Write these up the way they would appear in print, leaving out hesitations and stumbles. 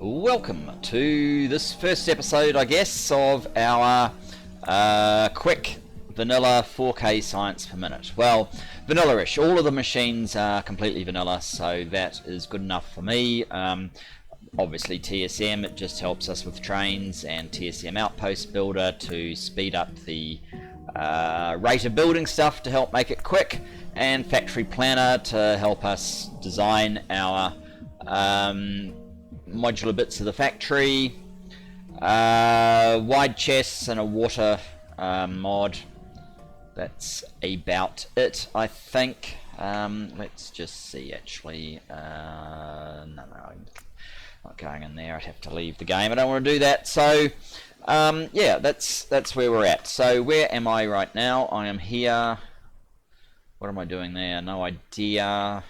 Welcome to this first episode, I guess, of our quick vanilla 4K science per minute. Well, vanilla-ish. All of the machines are completely vanilla, so that is good enough for me. Obviously TSM, it just helps us with trains, and TSM outpost builder to speed up the rate of building stuff to help make it quick, and factory planner to help us design our modular bits of the factory, wide chests and a water mod. That's about it, I think. Let's just see, actually. No, I'm not going in there. I'd have to leave the game. I don't want to do that. So, yeah, that's where we're at. So, where am I right now? I am here. What am I doing there? No idea.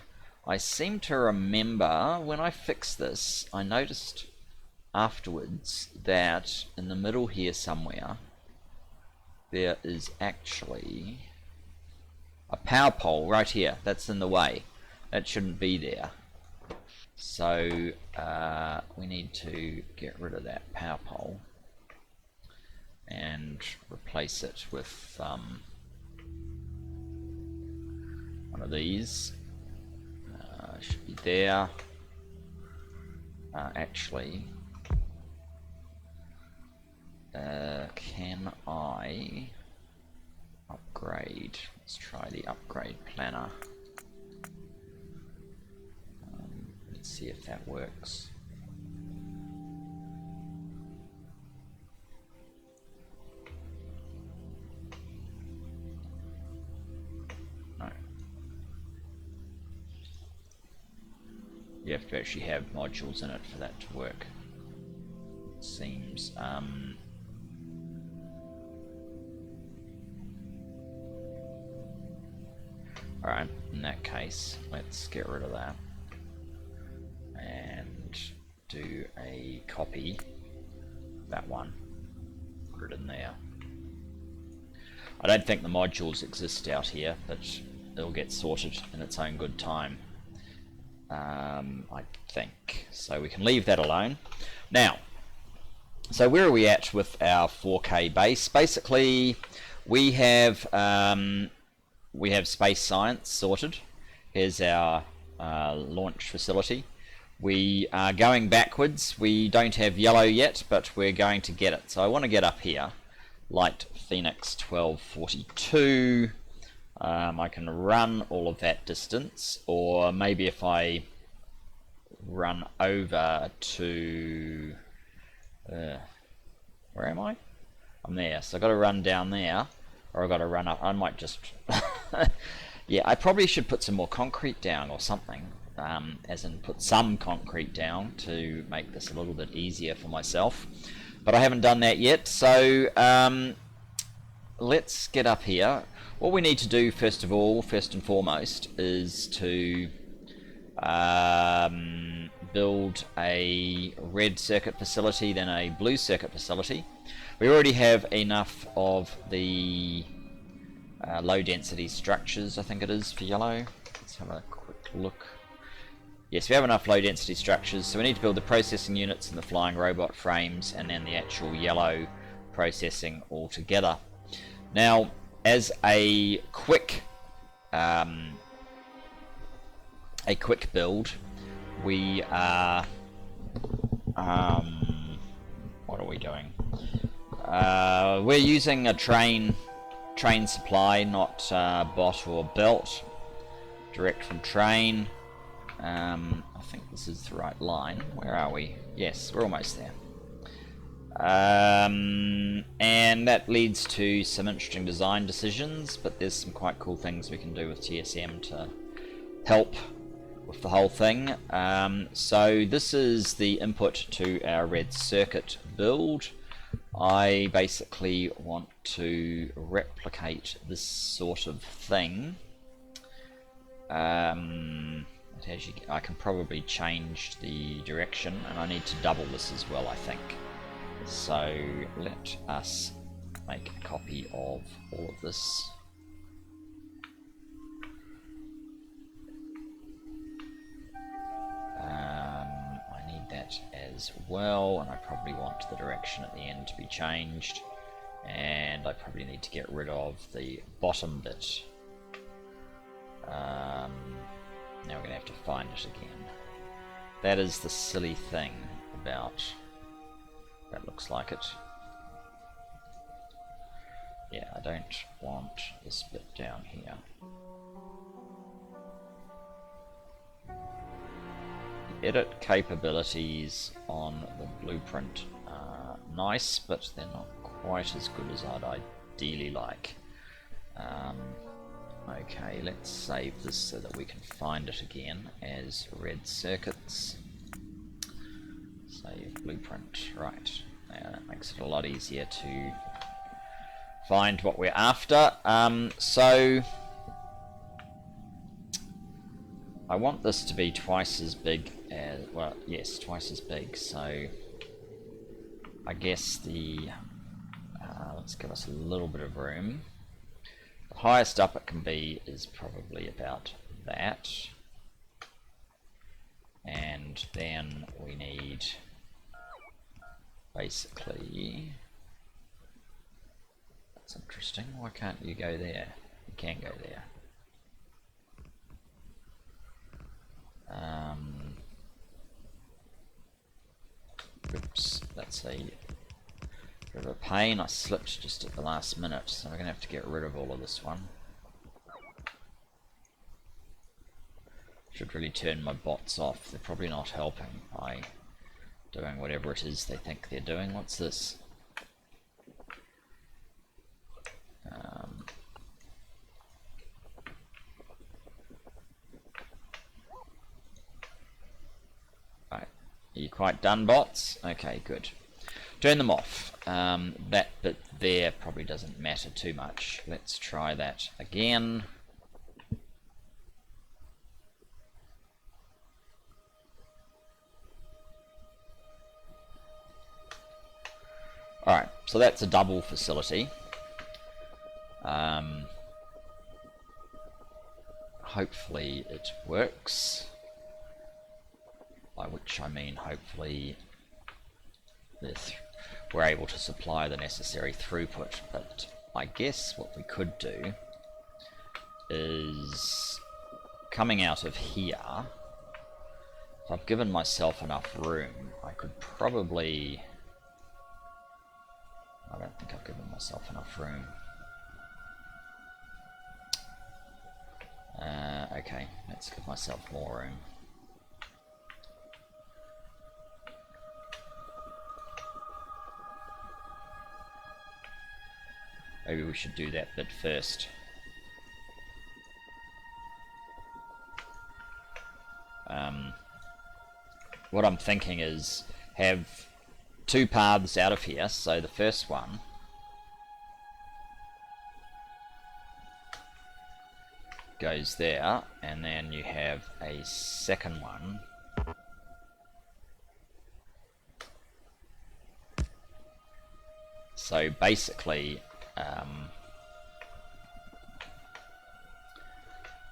I seem to remember when I fixed this, I noticed afterwards that in the middle here somewhere there is actually a power pole right here. That's in the way. That shouldn't be there. So we need to get rid of that power pole and replace it with one of these. Should be there. Actually, can I upgrade? Let's try the upgrade planner. Let's see if that works. You have to actually have modules in it for that to work, it seems. Alright, in that case, let's get rid of that and do a copy of that one, put it in there. I don't think the modules exist out here, but it'll get sorted in its own good time. I think. So we can leave that alone. Now, so where are we at with our 4K base? Basically, we have space science sorted. Here's our launch facility. We are going backwards. We don't have yellow yet, but we're going to get it. So I want to get up here. Light Phoenix 1242. I can run all of that distance, or maybe if I run over to where am I? I'm there, so I've got to run down there, or I've got to run up. I might just yeah, I probably should put some more concrete down or something, as in put some concrete down to make this a little bit easier for myself, but I haven't done that yet. So let's get up here. What we need to do first and foremost, is to build a red circuit facility, then a blue circuit facility. We already have enough of the low density structures, I think it is, for yellow. Let's have a quick look. Yes, we have enough low density structures, so we need to build the processing units and the flying robot frames, and then the actual yellow processing all together. Now, as a quick build, we are what are we doing? We're using a train supply, not bot or belt, direct from train. I think this is the right line. Where are we? Yes, we're almost there. And that leads to some interesting design decisions, but there's some quite cool things we can do with TSM to help with the whole thing. So this is the input to our red circuit build. I basically want to replicate this sort of thing. I can probably change the direction, and I need to double this as well, I think. So let us make a copy of all of this. I need that as as well, and I probably want the direction at the end to be changed, and I probably need to get rid of the bottom bit. Now we're going to have to find it again. That is the silly thing about... that looks like it. Yeah, I don't want this bit down here. The edit capabilities on the blueprint are nice, but they're not quite as good as I'd ideally like. Okay, let's save this so that we can find it again as red circuits. Save blueprint, right. Now that makes it a lot easier to find what we're after. So I want this to be twice as big as, well, yes, twice as big, so I guess the, let's give us a little bit of room. The highest up it can be is probably about that, and then we need basically, that's interesting, why can't you go there? You can go there. Oops, that's a bit of a pain. I slipped just at the last minute, so we're going to have to get rid of all of this one. Should really turn my bots off. They're probably not helping by doing whatever it is they think they're doing. What's this? Right, are you quite done, bots? Okay, good. Turn them off. That bit there probably doesn't matter too much. Let's try that again. Alright, so that's a double facility. Hopefully it works. By which I mean hopefully we're able to supply the necessary throughput. But I guess what we could do is coming out of here, if I've given myself enough room, I could probably... I don't think I've given myself enough room. Okay, let's give myself more room. Maybe we should do that bit first. What I'm thinking is have two paths out of here, so the first one goes there, and then you have a second one so basically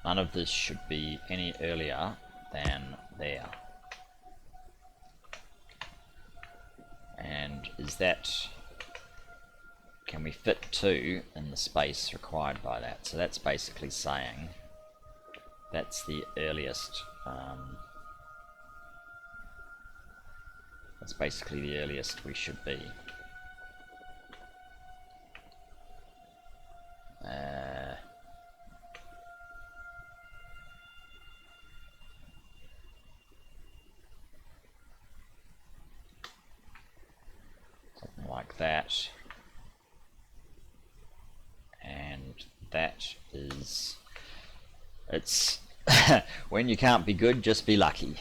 none of this should be any earlier than there. And is that, can we fit two in the space required by that? So that's basically saying that's the earliest, that's basically the earliest we should be. Something like that. And that is, it's when you can't be good, just be lucky.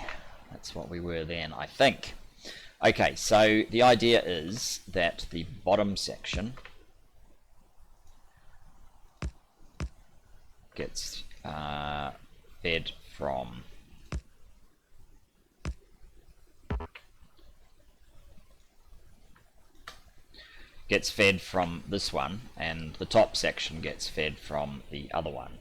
That's what we were then, I think. Okay, so the idea is that the bottom section gets fed from this one, and the top section gets fed from the other one.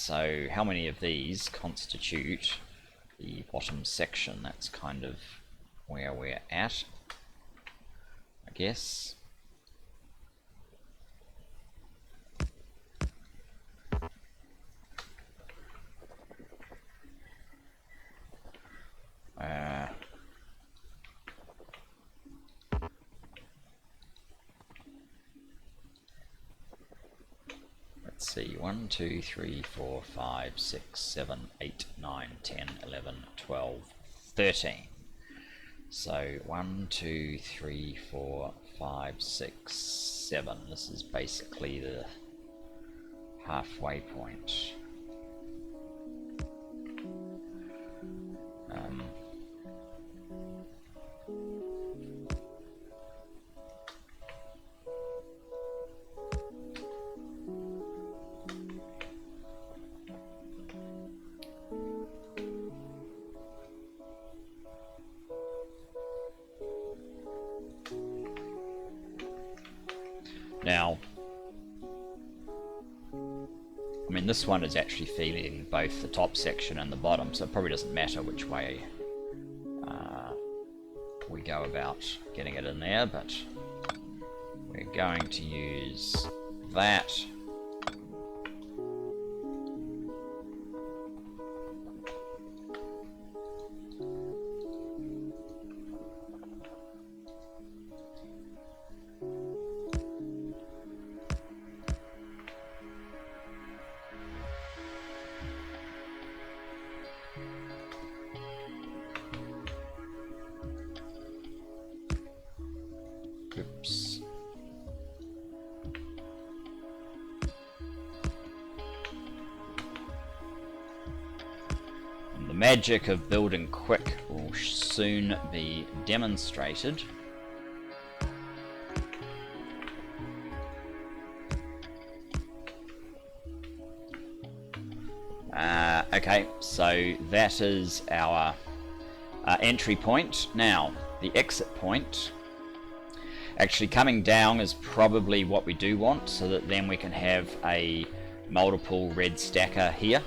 so how many of these constitute the bottom section? That's kind of where we're at, I guess. Let's see, 1, 2, 3, 4, 5, 6, 7, 8, 9, 10, 11, 12, 13. So 1, 2, 3, 4, 5, 6, 7. This is basically the halfway point. Now, I mean, this one is actually feeding both the top section and the bottom, so it probably doesn't matter which way we go about getting it in there, but we're going to use that. Oops. And the magic of building quick will soon be demonstrated. Okay, so that is our entry point. Now, the exit point. Actually, coming down is probably what we do want, so that then we can have a multiple red stacker here.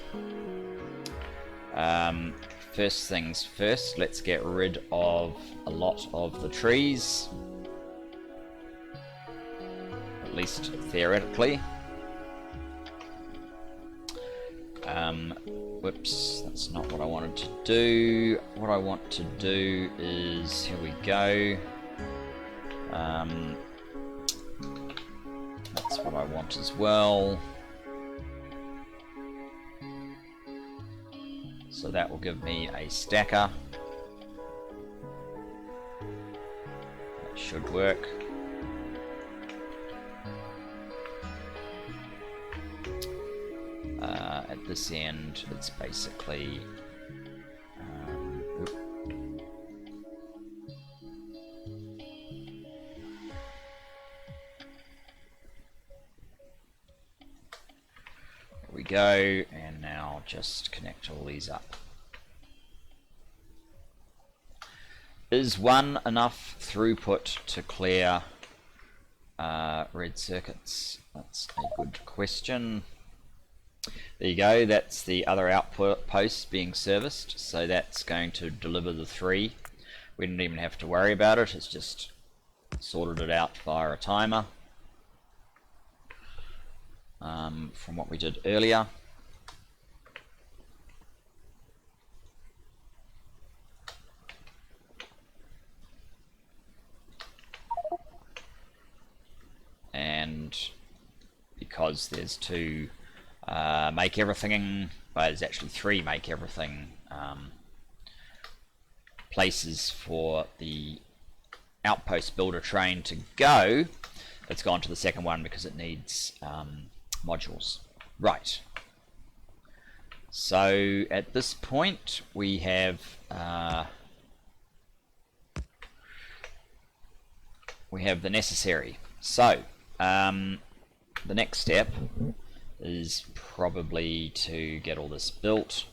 First things first, let's get rid of a lot of the trees, at least theoretically. Whoops, that's not what I wanted to do. What I want to do is, here we go. That's what I want as well. So that will give me a stacker. That should work. At this end, it's basically there we go, and now just connect all these up. Is 1 enough throughput to clear red circuits? That's a good question. There you go, that's the other outpost being serviced, so that's going to deliver the 3. We didn't even have to worry about it, it's just sorted it out via a timer from what we did earlier. And because there's 2 make everything, well, there's actually 3 make everything places for the outpost builder train to go, it's gone to the second one because it needs modules. Right. So at this point we have the necessary. So the next step is probably to get all this built.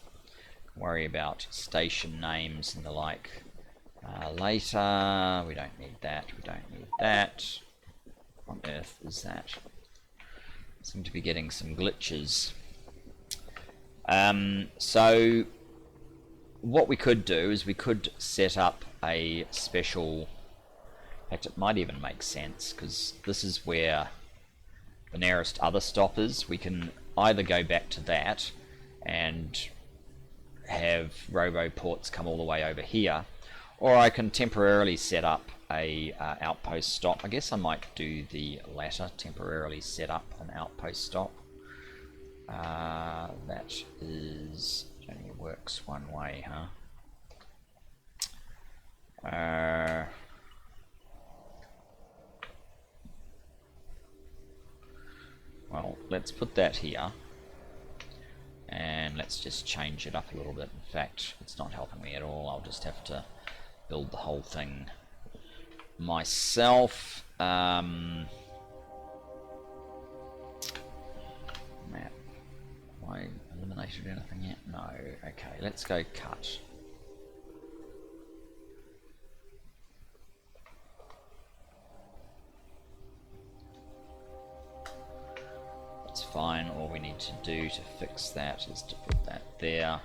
Worry about station names and the like later. We don't need that. We don't need that. What on earth is that? Seem to be getting some glitches. So what we could do is we could set up a special, in fact it might even make sense, because this is where the nearest other stop is. We can either go back to that and have robo ports come all the way over here, or I can temporarily set up a outpost stop. I guess I might do the latter, temporarily set up an outpost stop. That is only works one way, huh? Well, let's put that here, and let's just change it up a little bit. In fact, it's not helping me at all. I'll just have to build the whole thing myself. Map. Have I eliminated anything yet? No. Okay, let's go cut. That's fine. All we need to do to fix that is to put that there.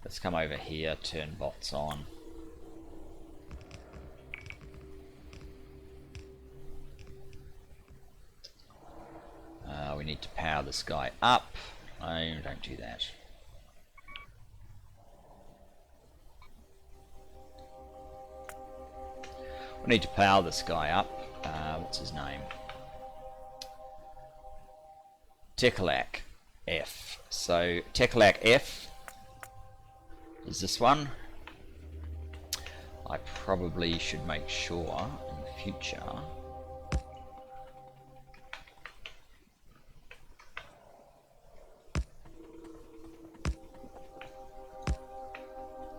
Let's come over here, turn bots on. We need to power this guy up. No, don't do that. We need to power this guy up. What's his name? Tekalac F. So Tekalac F is this one. I probably should make sure in the future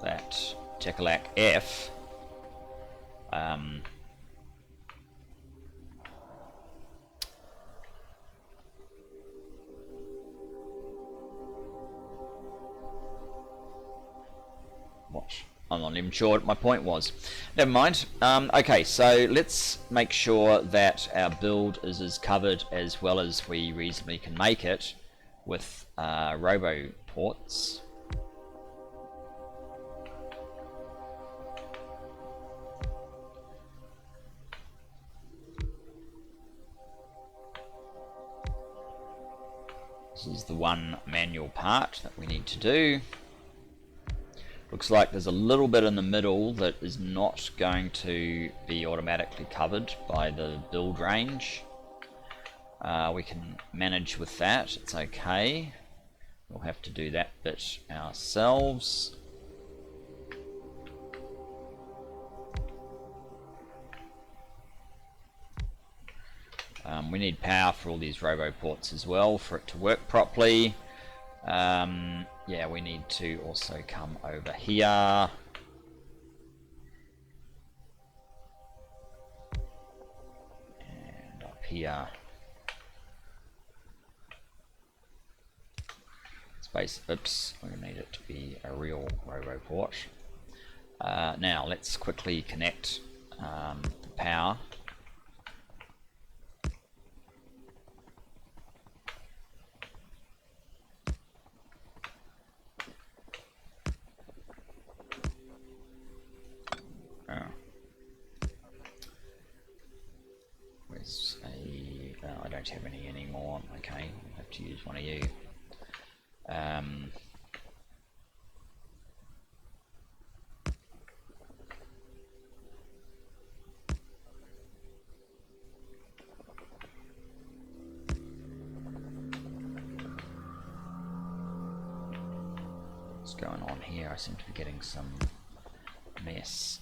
that Tekalac F what? I'm not even sure what my point was. Never mind. Okay, so let's make sure that our build is as covered as well as we reasonably can make it with robo ports. This is the one manual part that we need to do. Looks like there's a little bit in the middle that is not going to be automatically covered by the build range. We can manage with that, it's okay. We'll have to do that bit ourselves. We need power for all these robo ports as well for it to work properly. Yeah, we need to also come over here. And up here. Space, oops, we need it to be a real robo port. Now, let's quickly connect the power. Where's a... I don't have any anymore. Okay, I'll have to use one of you. What's going on here? I seem to be getting some mess.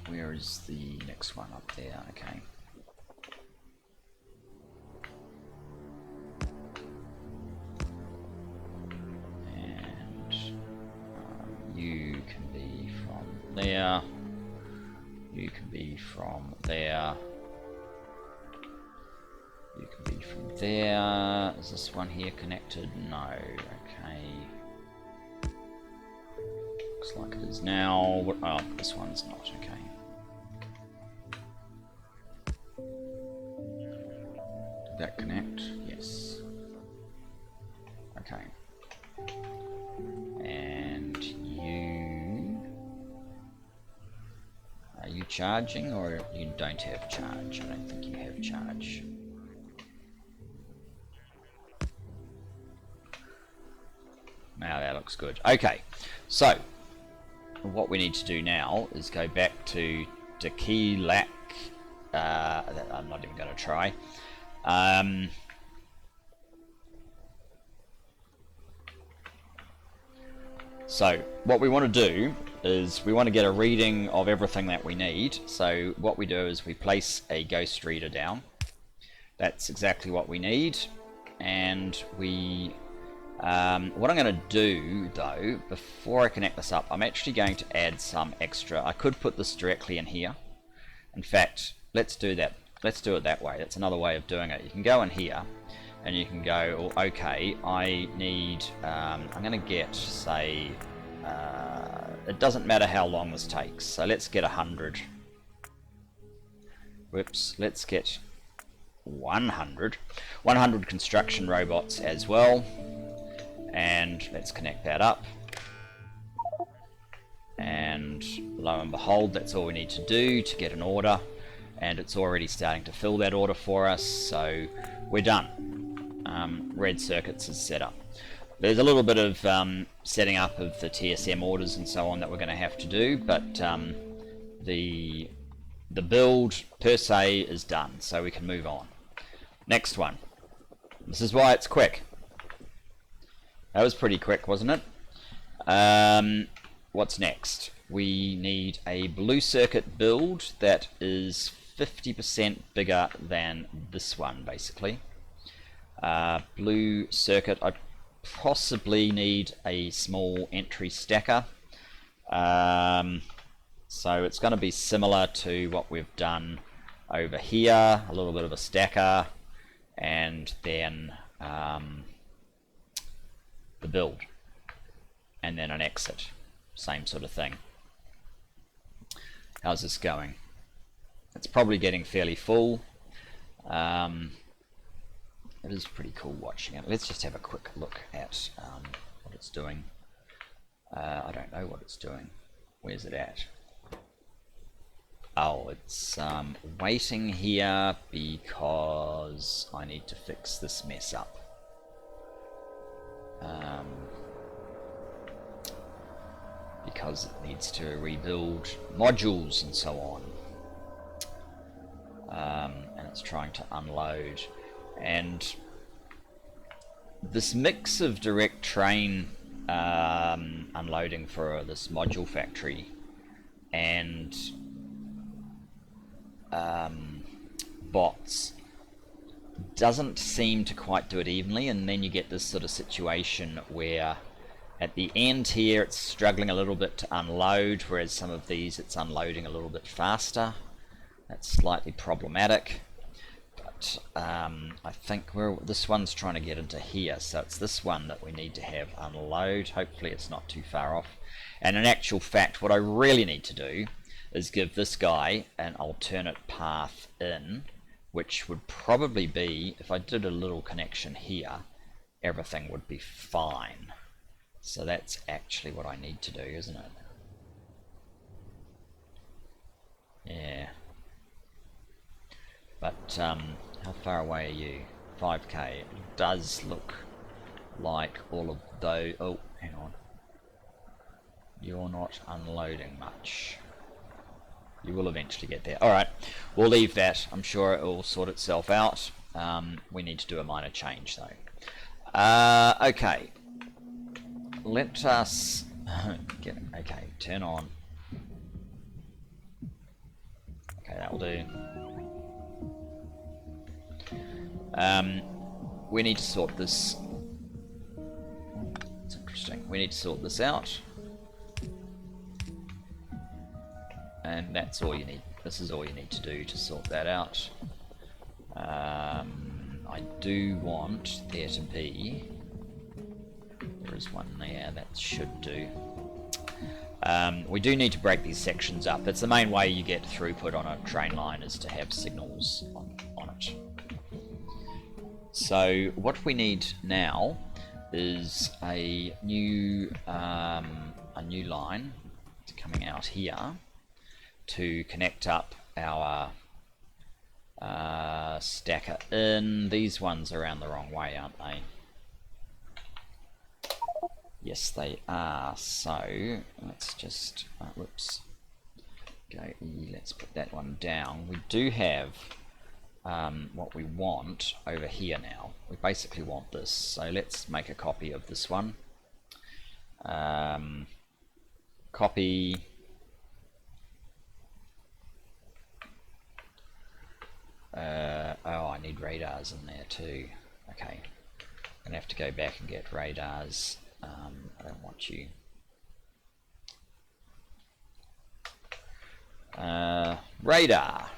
Where is the next one? Up there, okay. And you there. You can be from there. You can be from there. Is this one here connected? No. Okay. Looks like it is now. Oh, this one's not. Okay. Did that connect? Yes. Okay. And you... Are you charging, or you don't have charge? I don't think you have charge. Now that looks good. Okay, so what we need to do now is go back to Tequila. I'm not even going to try. So what we want to do is we want to get a reading of everything that we need. So what we do is we place a ghost reader down. That's exactly what we need. And we what I'm going to do though, before I connect this up, I'm actually going to add some extra. I could put this directly in here. In fact, let's do that. Let's do it that way. That's another way of doing it. You can go in here and you can go, oh, okay, I need, I'm going to get, say, it doesn't matter how long this takes. So let's get 100. Whoops, let's get 100. 100 construction robots as well. And let's connect that up. And lo and behold, that's all we need to do to get an order. And it's already starting to fill that order for us, so we're done. Red circuits is set up. There's a little bit of setting up of the TSM orders and so on that we're going to have to do, but the build per se is done, so we can move on. Next one. This is why it's quick. That was pretty quick, wasn't it? What's next? We need a blue circuit build that is 50% bigger than this one, basically. Blue circuit, I possibly need a small entry stacker. So it's going to be similar to what we've done over here, a little bit of a stacker, and then the build, and then an exit. Same sort of thing. How's this going? It's probably getting fairly full. It is pretty cool watching it. Let's just have a quick look at what it's doing. I don't know what it's doing. Where's it at? Oh, it's waiting here because I need to fix this mess up. Because it needs to rebuild modules and so on. And it's trying to unload. And this mix of direct train unloading for this module factory and bots doesn't seem to quite do it evenly, and then you get this sort of situation where at the end here it's struggling a little bit to unload, whereas some of these it's unloading a little bit faster. That's slightly problematic, but I think this one's trying to get into here, so it's this one that we need to have unload. Hopefully it's not too far off. And in actual fact, what I really need to do is give this guy an alternate path in, which would probably be, if I did a little connection here, everything would be fine. So that's actually what I need to do, isn't it? Yeah. But how far away are you? 5k. It does look like all of those. Oh, hang on. You're not unloading much. You will eventually get there. Alright, we'll leave that. I'm sure it will sort itself out. We need to do a minor change though. Okay. Let us get, okay, turn on. Okay, that'll do. We need to sort this. It's interesting. We need to sort this out. and that's all you need. This is all you need to do to sort that out. I do want there to be, there is one there, that should do. We do need to break these sections up. That's the main way you get throughput on a train line, is to have signals on it. So what we need now is a new line coming out here to connect up our stacker in. These ones are around the wrong way, aren't they? Yes, they are. So let's just whoops, go E. Let's put that one down. We do have what we want over here now. We basically want this, so let's make a copy of this one. Copy. Oh, I need radars in there too. Okay, I'm gonna have to go back and get radars. I don't want you. Radar.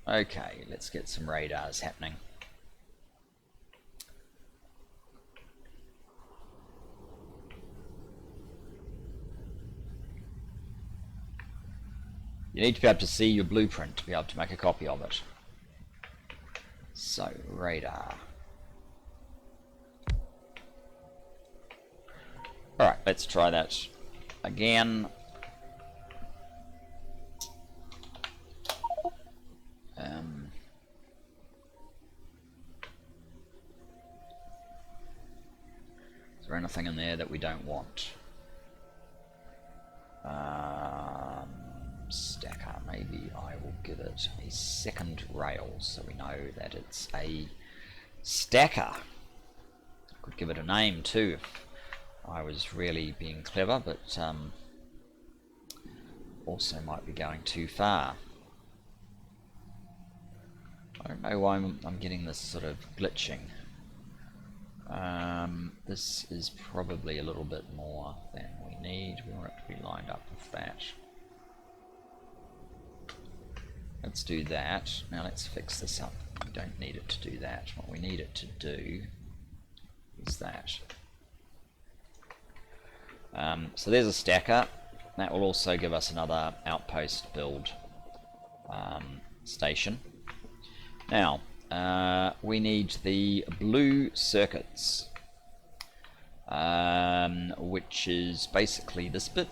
Okay, let's get some radars happening. You need to be able to see your blueprint to be able to make a copy of it. So, radar. Alright, let's try that again. Is there anything in there that we don't want? Stacker, maybe I will give it a second rail so we know that it's a stacker. Could give it a name too if I was really being clever, but also might be going too far. I don't know why I'm getting this sort of glitching. This is probably a little bit more than we need. We want it to be lined up with that. Let's do that. Now let's fix this up. We don't need it to do that. What we need it to do is that. So there's a stacker. That will also give us another outpost build station. Now, we need the blue circuits, which is basically this bit.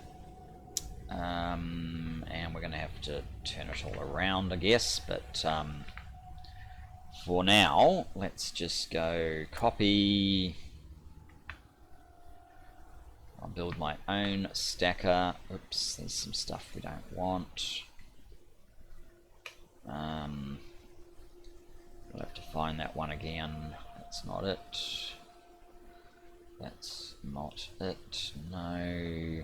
And we're going to have to turn it all around, I guess, but for now, let's just go copy. I'll build my own stacker. Oops, there's some stuff we don't want. We'll have to find that one again. That's not it. That's not it. No.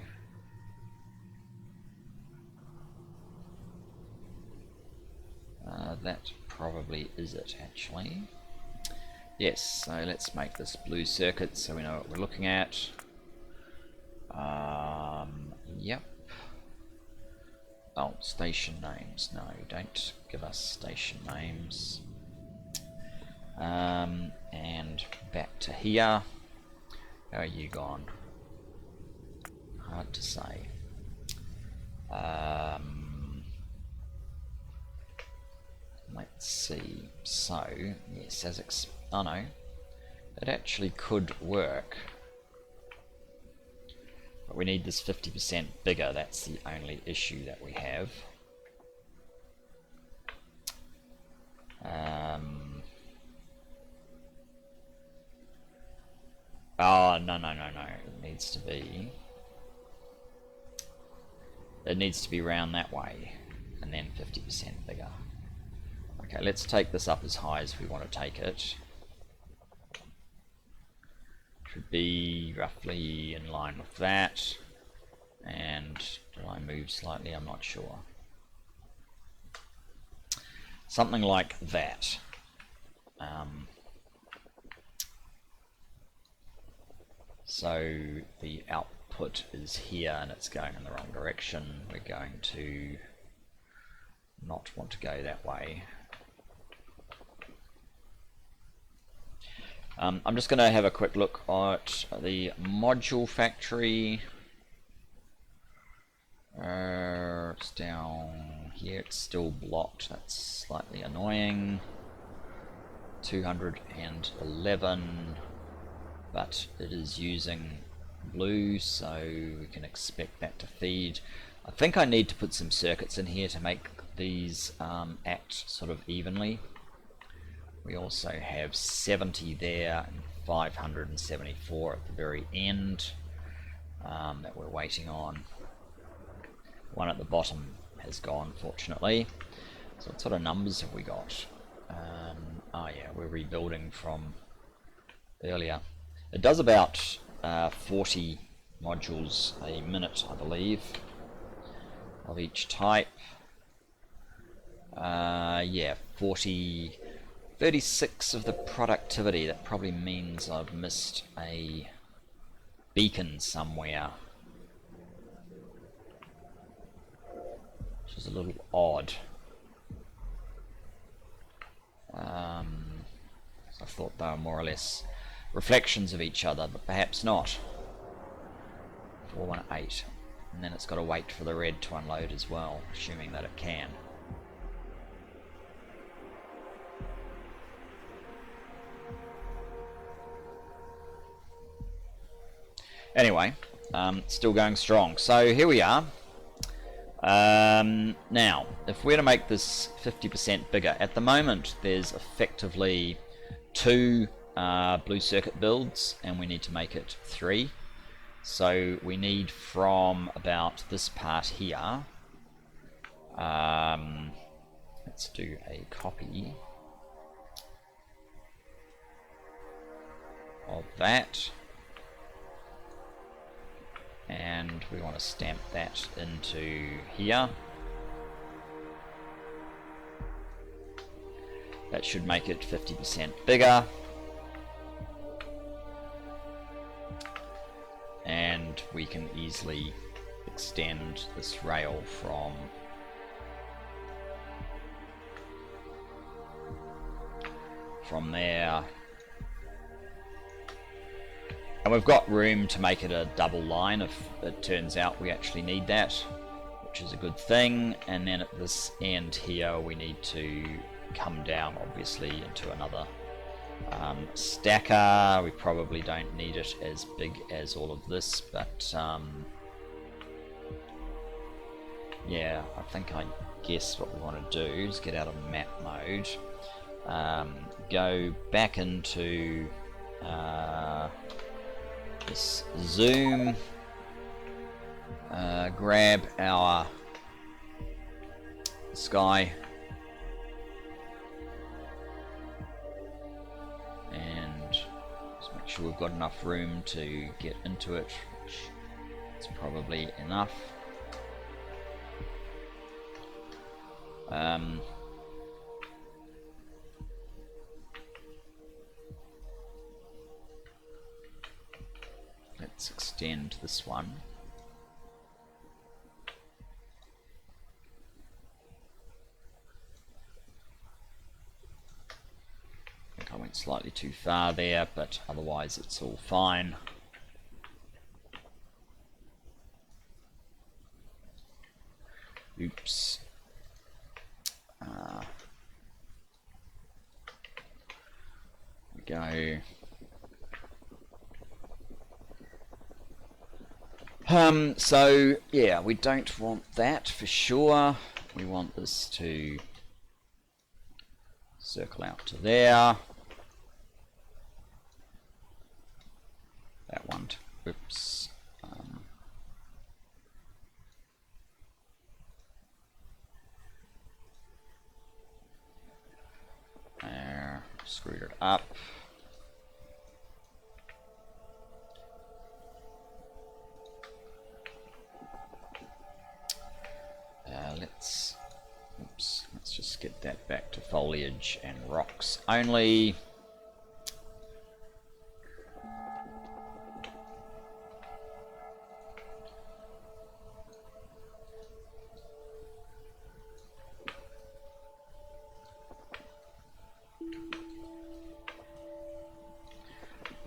That probably is it, actually. Yes, so let's make this blue circuit so we know what we're looking at. Yep. Oh, station names. No, don't give us station names. And back to here. How are you gone? Hard to say. Let's see. So, yes, as oh no, it actually could work. But we need this 50% bigger. That's the only issue that we have. Oh, no. It needs to be... It needs to be round that way, and then 50% bigger. Okay, let's take this up as high as we want to take it. Should be roughly in line with that. And did I move slightly? I'm not sure. Something like that. So the output is here and it's going in the wrong direction. We're going to not want to go that way. I'm just going to have a quick look at the module factory. It's down here, it's still blocked, that's slightly annoying. 211, but it is using blue, so we can expect that to feed. I think I need to put some circuits in here to make these act sort of evenly. We also have 70 there and 574 at the very end that we're waiting on. One at the bottom has gone, fortunately. So what sort of numbers have we got? Oh yeah, we're rebuilding from earlier. It does about 40 modules a minute, I believe, of each type. Yeah, 36 of the productivity. That probably means I've missed a beacon somewhere, which is a little odd. So I thought they were more or less reflections of each other, but perhaps not. 418, and then it's got to wait for the red to unload as well, assuming that it can. Anyway, still going strong. So here we are. Now, if we're to make this 50% bigger, at the moment there's effectively 2 blue circuit builds, and we need to make it 3. So we need from about this part here, let's do a copy of that, and we want to stamp that into here. That should make it 50% bigger, and we can easily extend this rail from there. And we've got room to make it a double line if it turns out we actually need that, which is a good thing. And then at this end here we need to come down obviously into another stacker. We probably don't need it as big as all of this, but yeah, I guess what we want to do is get out of map mode, go back into this zoom, grab our sky, and just make sure we've got enough room to get into it, which is probably enough. Let's extend this one. I think I went slightly too far there, but otherwise it's all fine. Oops. We go. So yeah, we don't want that for sure. We want this to circle out to there. That one, oops. Screwed it up. Let's just get that back to foliage and rocks only.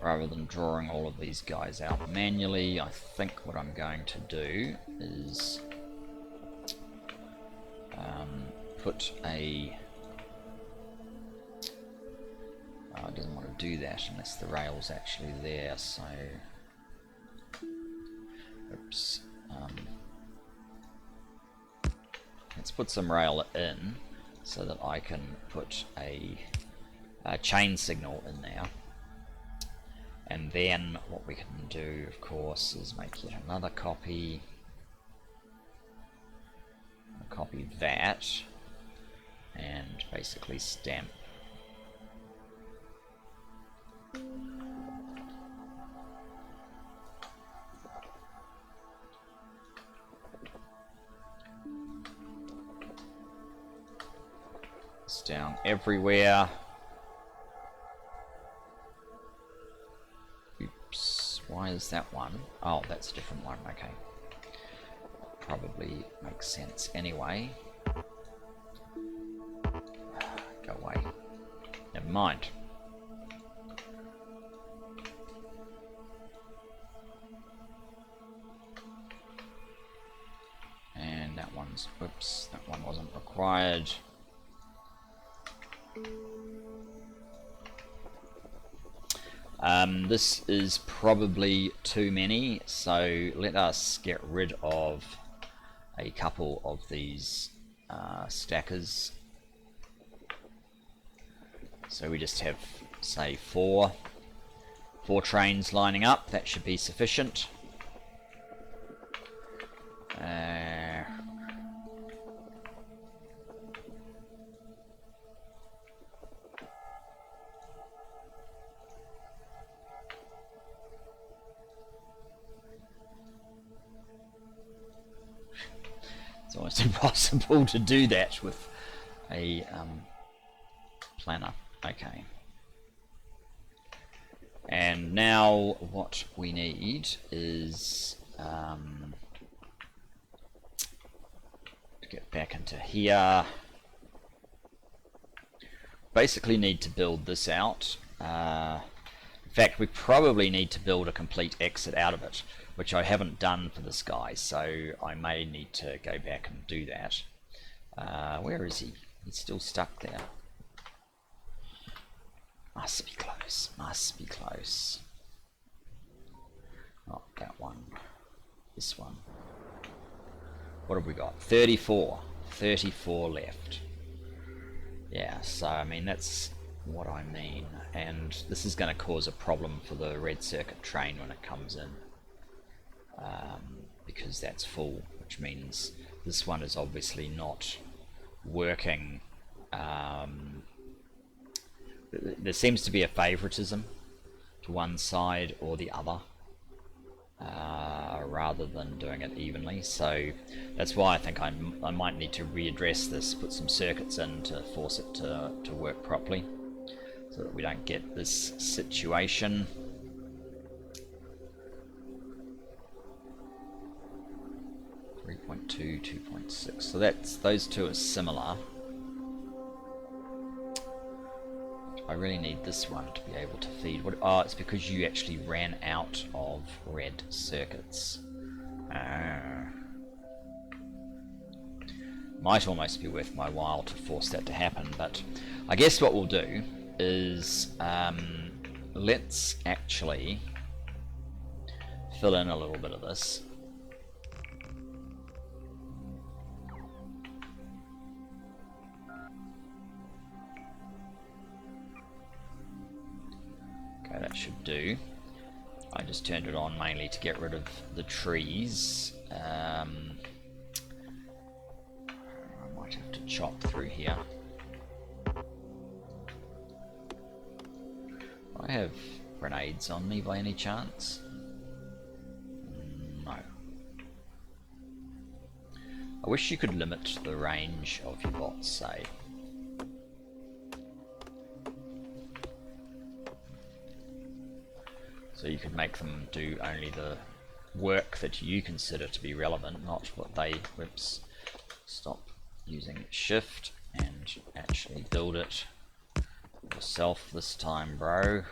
rather than drawing all of these guys out manually, I think what I'm going to do is put a... it doesn't want to do that unless the rail's actually there, so... Oops. Let's put some rail in so that I can put a chain signal in there. And then what we can do, of course, is make yet another copy. Copy that, and basically stamp this down everywhere. Oops, why is that one? Oh, that's a different one, okay. Probably makes sense anyway. Go away. Never mind. And that one's, whoops, that one wasn't required. This is probably too many, so let us get rid of a couple of these stackers. So we just have, say, four trains lining up. That should be sufficient. It's almost impossible to do that with a planner. Okay. And now what we need is to get back into here. Basically need to build this out. In fact, we probably need to build a complete exit out of it, which I haven't done for this guy, so I may need to go back and do that. Where is he? He's still stuck there. Must be close, must be close. Not that one. This one. What have we got? 34. 34 left. Yeah, so I mean that's what I mean. And this is going to cause a problem for the red circuit train when it comes in. Because that's full, which means this one is obviously not working. There seems to be a favoritism to one side or the other, rather than doing it evenly. So that's why I think I might need to readdress this, put some circuits in to force it to work properly, so that we don't get this situation. .2, 2.6. So that's, those two are similar. I really need this one to be able to feed. What? Oh, it's because you actually ran out of red circuits. Might almost be worth my while to force that to happen, but I guess what we'll do is let's actually fill in a little bit of this. Okay, that should do. I just turned it on mainly to get rid of the trees. I might have to chop through here. Do I have grenades on me by any chance? No. I wish you could limit the range of your bots, say. So you could make them do only the work that you consider to be relevant, not what they... Whoops. Stop using shift and actually build it yourself this time, bro.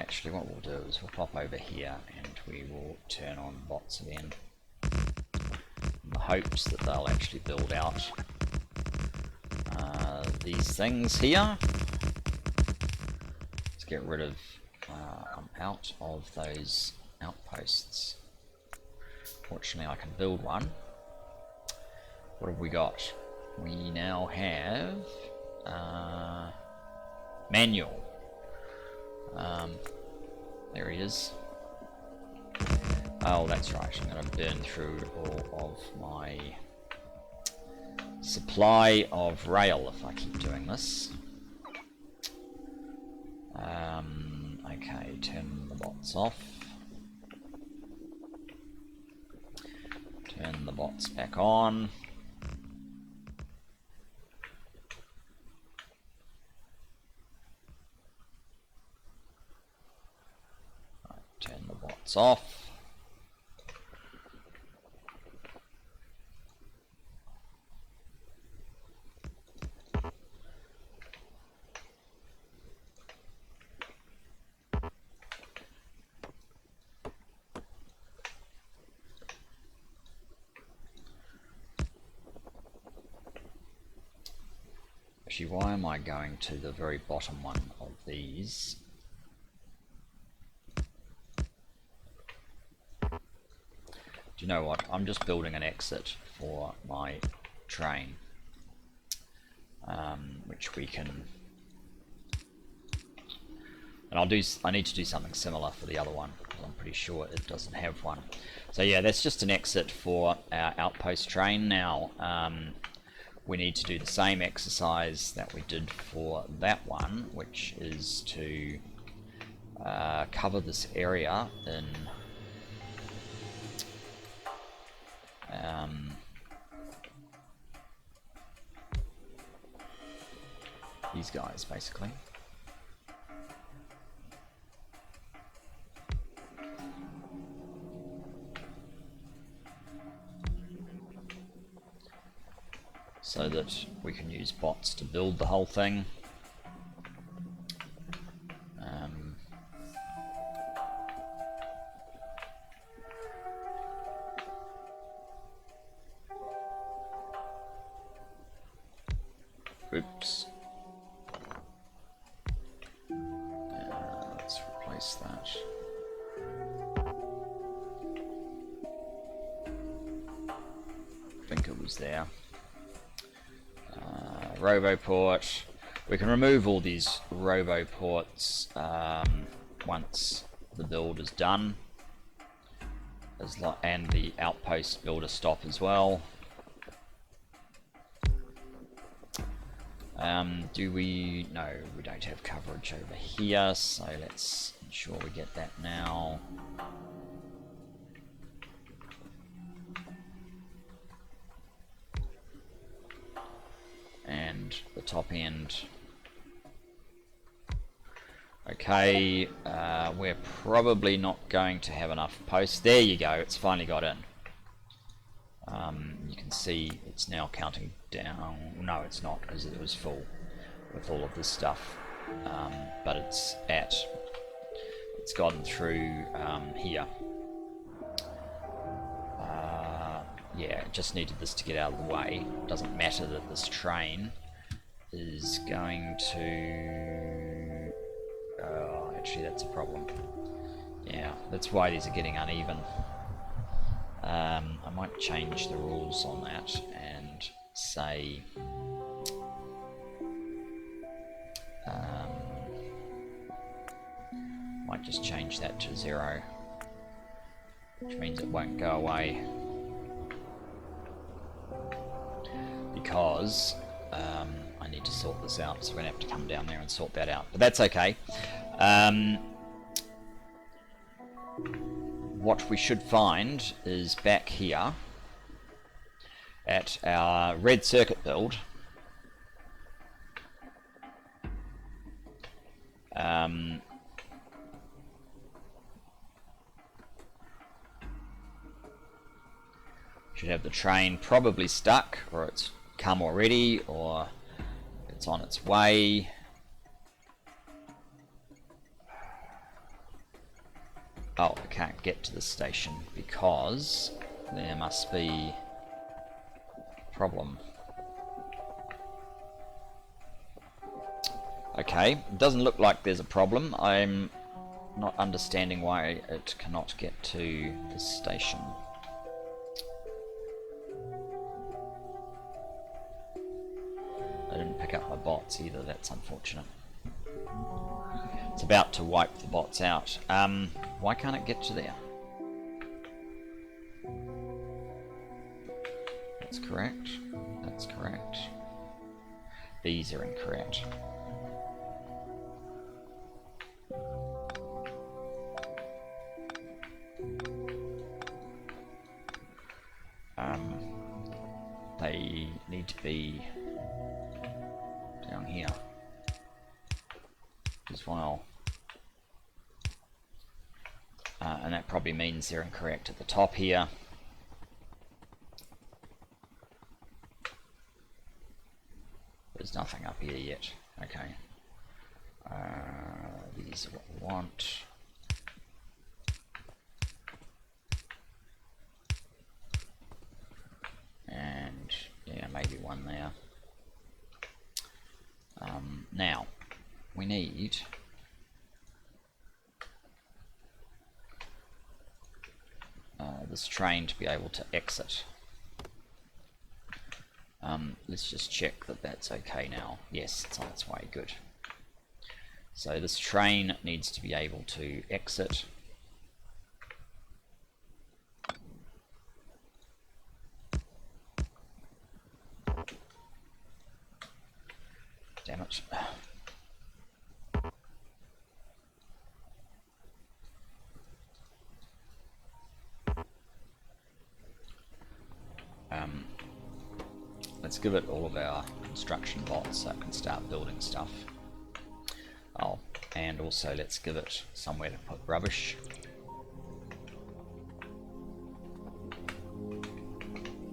actually what we'll do is we'll pop over here and we will turn on bots again, in the hopes that they'll actually build out these things here. Let's get rid of out of those outposts. Fortunately I can build one. What have we got? We now have manual. There he is. Oh, that's right. I'm going to burn through all of my supply of rail if I keep doing this. Okay, turn the bots off. Turn the bots back on. Right, turn the bots off. Actually, why am I going to the very bottom one of these? Do you know what? I'm just building an exit for my train, which we can. And I need to do something similar for the other one, because I'm pretty sure it doesn't have one. So yeah, that's just an exit for our outpost train. Now, we need to do the same exercise that we did for that one, which is to cover this area in these guys, basically. So that we can use bots to build the whole thing. Oops. Let's replace that. I think it was there. Roboport. We can remove all these roboports once the build is done, and the outpost builder stop as well. Do we? No, we don't have coverage over here, so let's ensure we get that now. And the top end. Okay, we're probably not going to have enough posts. There you go, it's finally got in. You can see it's now counting down. No, it's not, because it was full with all of this stuff. But it's gotten through here. Yeah, it just needed this to get out of the way. It doesn't matter that this train is going to... Oh, actually that's a problem. Yeah, that's why these are getting uneven. I might change the rules on that and say... might just change that to 0, which means it won't go away. Because I need to sort this out, so we're going to have to come down there and sort that out. But that's okay. What we should find is back here at our red circuit build. Should have the train probably stuck, or it's come already, or it's on its way. Oh, I can't get to the station because there must be a problem. Okay, it doesn't look like there's a problem. I'm not understanding why it cannot get to the station. I didn't pick up my bots either, that's unfortunate. It's about to wipe the bots out. Why can't it get to there? That's correct. That's correct. These are incorrect. They need to be down here as well. And that probably means they're incorrect at the top here. There's nothing up here yet. Okay. These are what we want. And yeah, maybe one there. Now, we need this train to be able to exit. Let's just check that that's okay now. Yes, it's on its way, good. So this train needs to be able to exit. Damn it. Let's give it all of our construction bots so it can start building stuff. Oh, and also let's give it somewhere to put rubbish.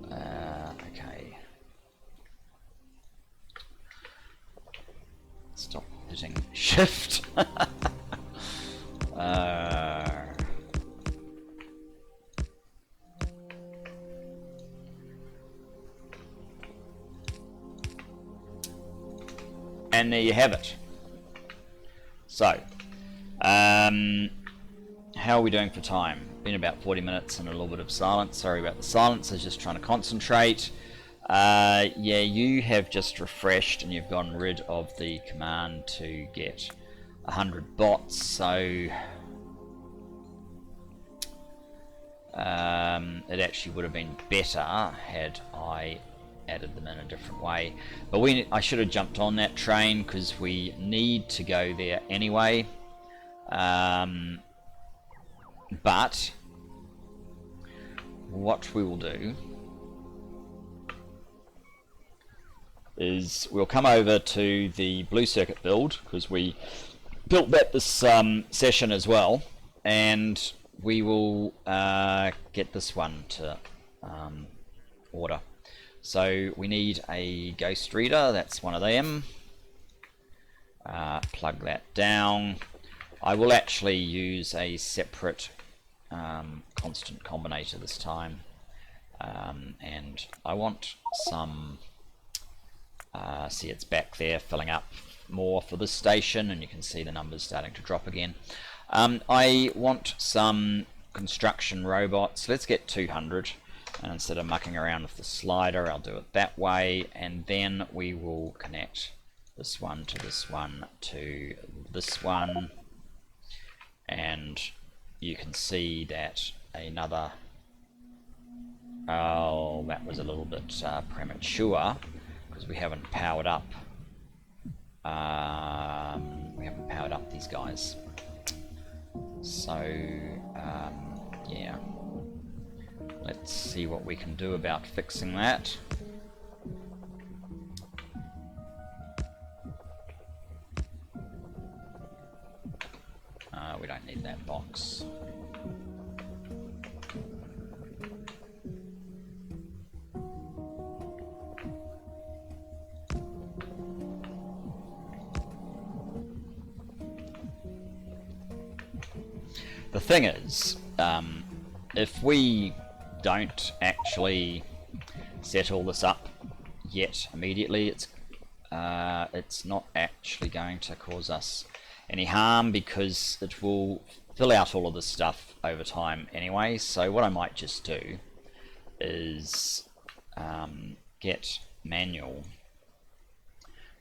Okay. Stop hitting shift. And there you have it. So, how are we doing for time? Been about 40 minutes and a little bit of silence. Sorry about the silence, I was just trying to concentrate. Yeah, you have just refreshed and you've gotten rid of the command to get 100 bots, so it actually would have been better had I added them in a different way. But I should have jumped on that train because we need to go there anyway. But what we will do is we'll come over to the blue circuit build because we built that this session as well, and we will get this one to order. So we need a ghost reader, that's one of them. Plug that down. I will actually use a separate constant combinator this time, and I want some, see it's back there filling up more for this station, and you can see the numbers starting to drop again. I want some construction robots. Let's get 200. And instead of mucking around with the slider, I'll do it that way, and then we will connect this one to this one to this one, and you can see that another, oh, that was a little bit premature because we haven't powered up these guys. So yeah, let's see what we can do about fixing that. We don't need that box. the thing is, if we don't actually set all this up yet immediately, it's not actually going to cause us any harm, because it will fill out all of this stuff over time anyway. So what I might just do is get manual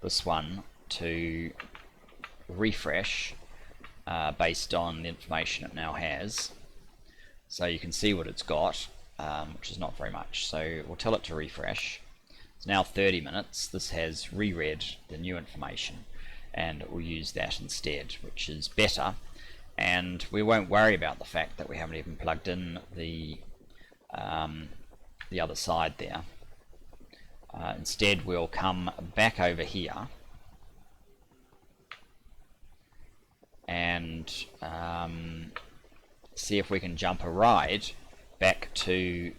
this one to refresh based on the information it now has, so you can see what it's got, which is not very much. So we'll tell it to refresh. It's now 30 minutes. This has reread the new information, and it will use that instead, which is better, and we won't worry about the fact that we haven't even plugged in the other side there. Instead, we'll come back over here and see if we can jump a ride back to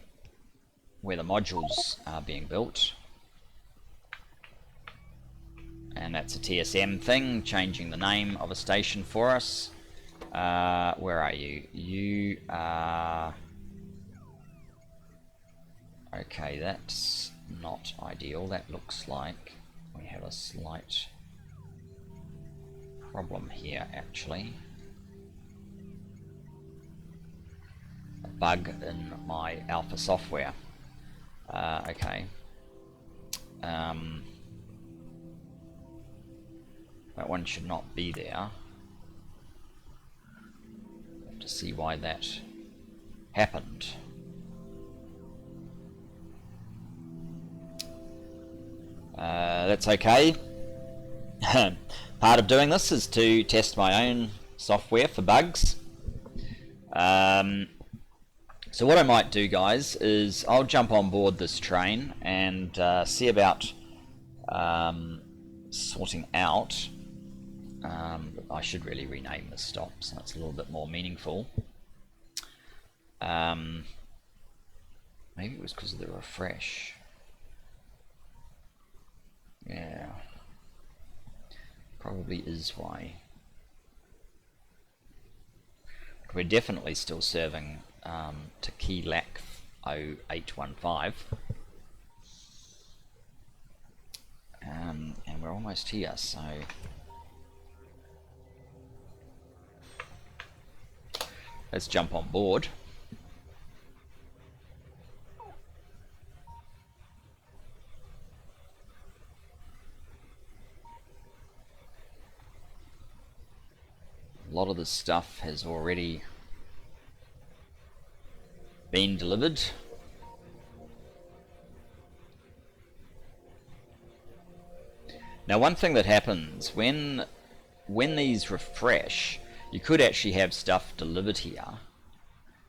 where the modules are being built. And that's a TSM thing, changing the name of a station for us. Where are you? You are... Okay, that's not ideal. That looks like we have a slight problem here, actually. A bug in my alpha software. Okay. That one should not be there. Have to see why that happened. That's okay. Part of doing this is to test my own software for bugs. So what I might do, guys, is I'll jump on board this train and see about sorting out. I should really rename this stop so it's a little bit more meaningful. Maybe it was because of the refresh. Yeah, probably is why. We're definitely still serving to key lac 0815, and we're almost here, so let's jump on board. A lot of this stuff has already been delivered. Now, one thing that happens when these refresh, you could actually have stuff delivered here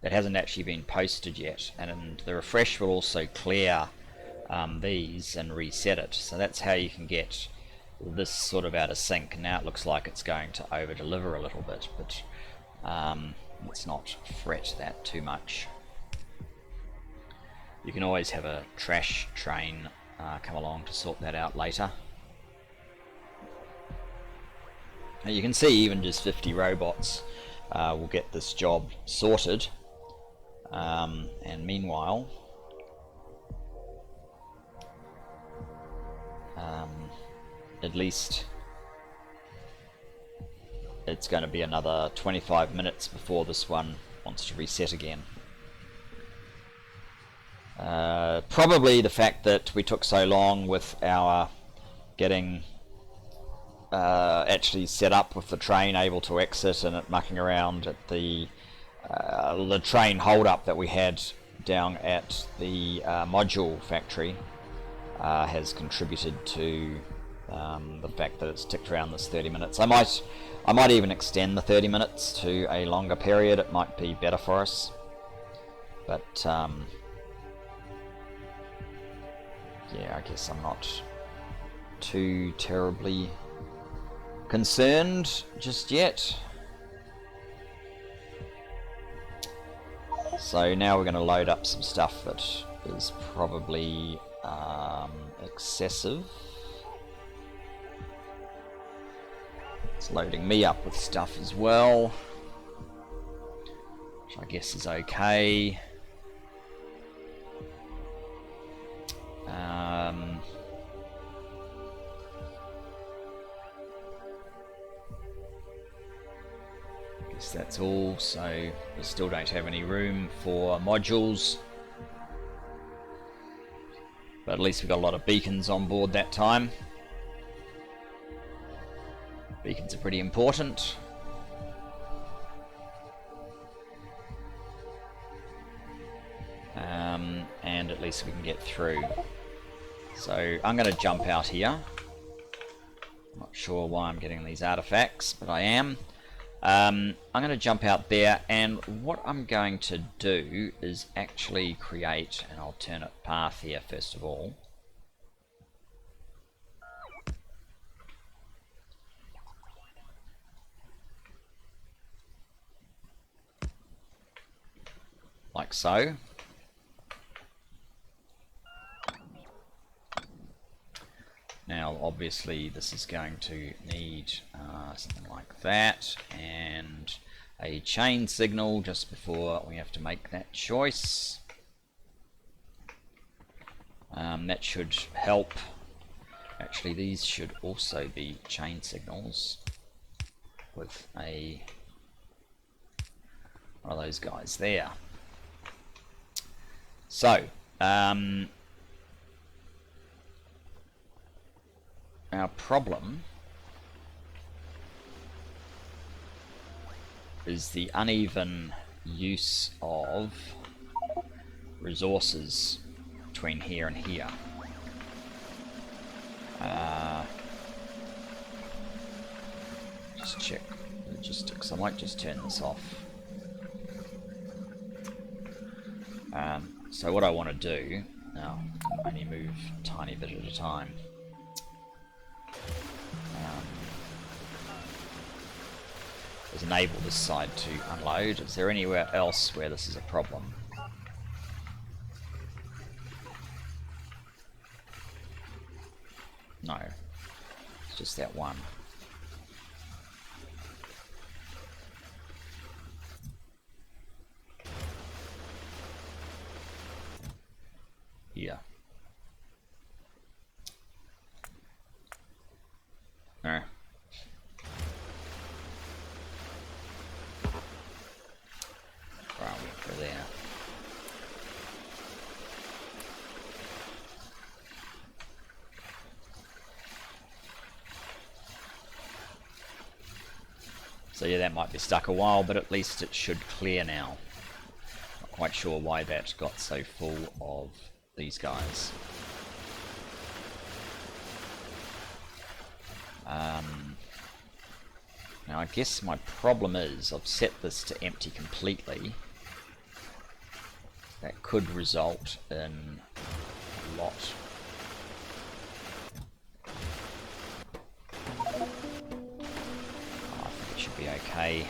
that hasn't actually been posted yet, and the refresh will also clear these and reset it. So that's how you can get this sort of out of sync. Now it looks like it's going to over deliver a little bit, but let's not fret that too much. You can always have a trash train come along to sort that out later. Now you can see even just 50 robots will get this job sorted, and meanwhile at least it's going to be another 25 minutes before this one wants to reset again. Probably the fact that we took so long with our getting actually set up with the train able to exit, and it mucking around at the train hold up that we had down at the module factory has contributed to the fact that it's ticked around this 30 minutes. I might even extend the 30 minutes to a longer period. It might be better for us, but yeah, I guess I'm not too terribly concerned just yet. So now we're going to load up some stuff that is probably excessive. It's loading me up with stuff as well. which I guess is okay. Guess that's all, so we still don't have any room for modules. But at least we got a lot of beacons on board that time. Beacons are pretty important. And at least we can get through. So I'm going to jump out here. Not sure why I'm getting these artifacts, but I am. I'm going to jump out there, and what I'm going to do is actually create an alternate path here first of all. Like so. Now obviously this is going to need something like that, and a chain signal just before we have to make that choice. That should help. Actually, these should also be chain signals with one of those guys there. So our problem is the uneven use of resources between here and here. Just check logistics. I might just turn this off. So what I want to do now, only move a tiny bit at a time. Is enable this side to unload. Is there anywhere else where this is a problem? No, it's just that one. Here. No. There. So yeah, that might be stuck a while, but at least it should clear now. Not quite sure why that got so full of these guys. Now I guess my problem is I've set this to empty completely. That could result in a lot. I think it should be okay.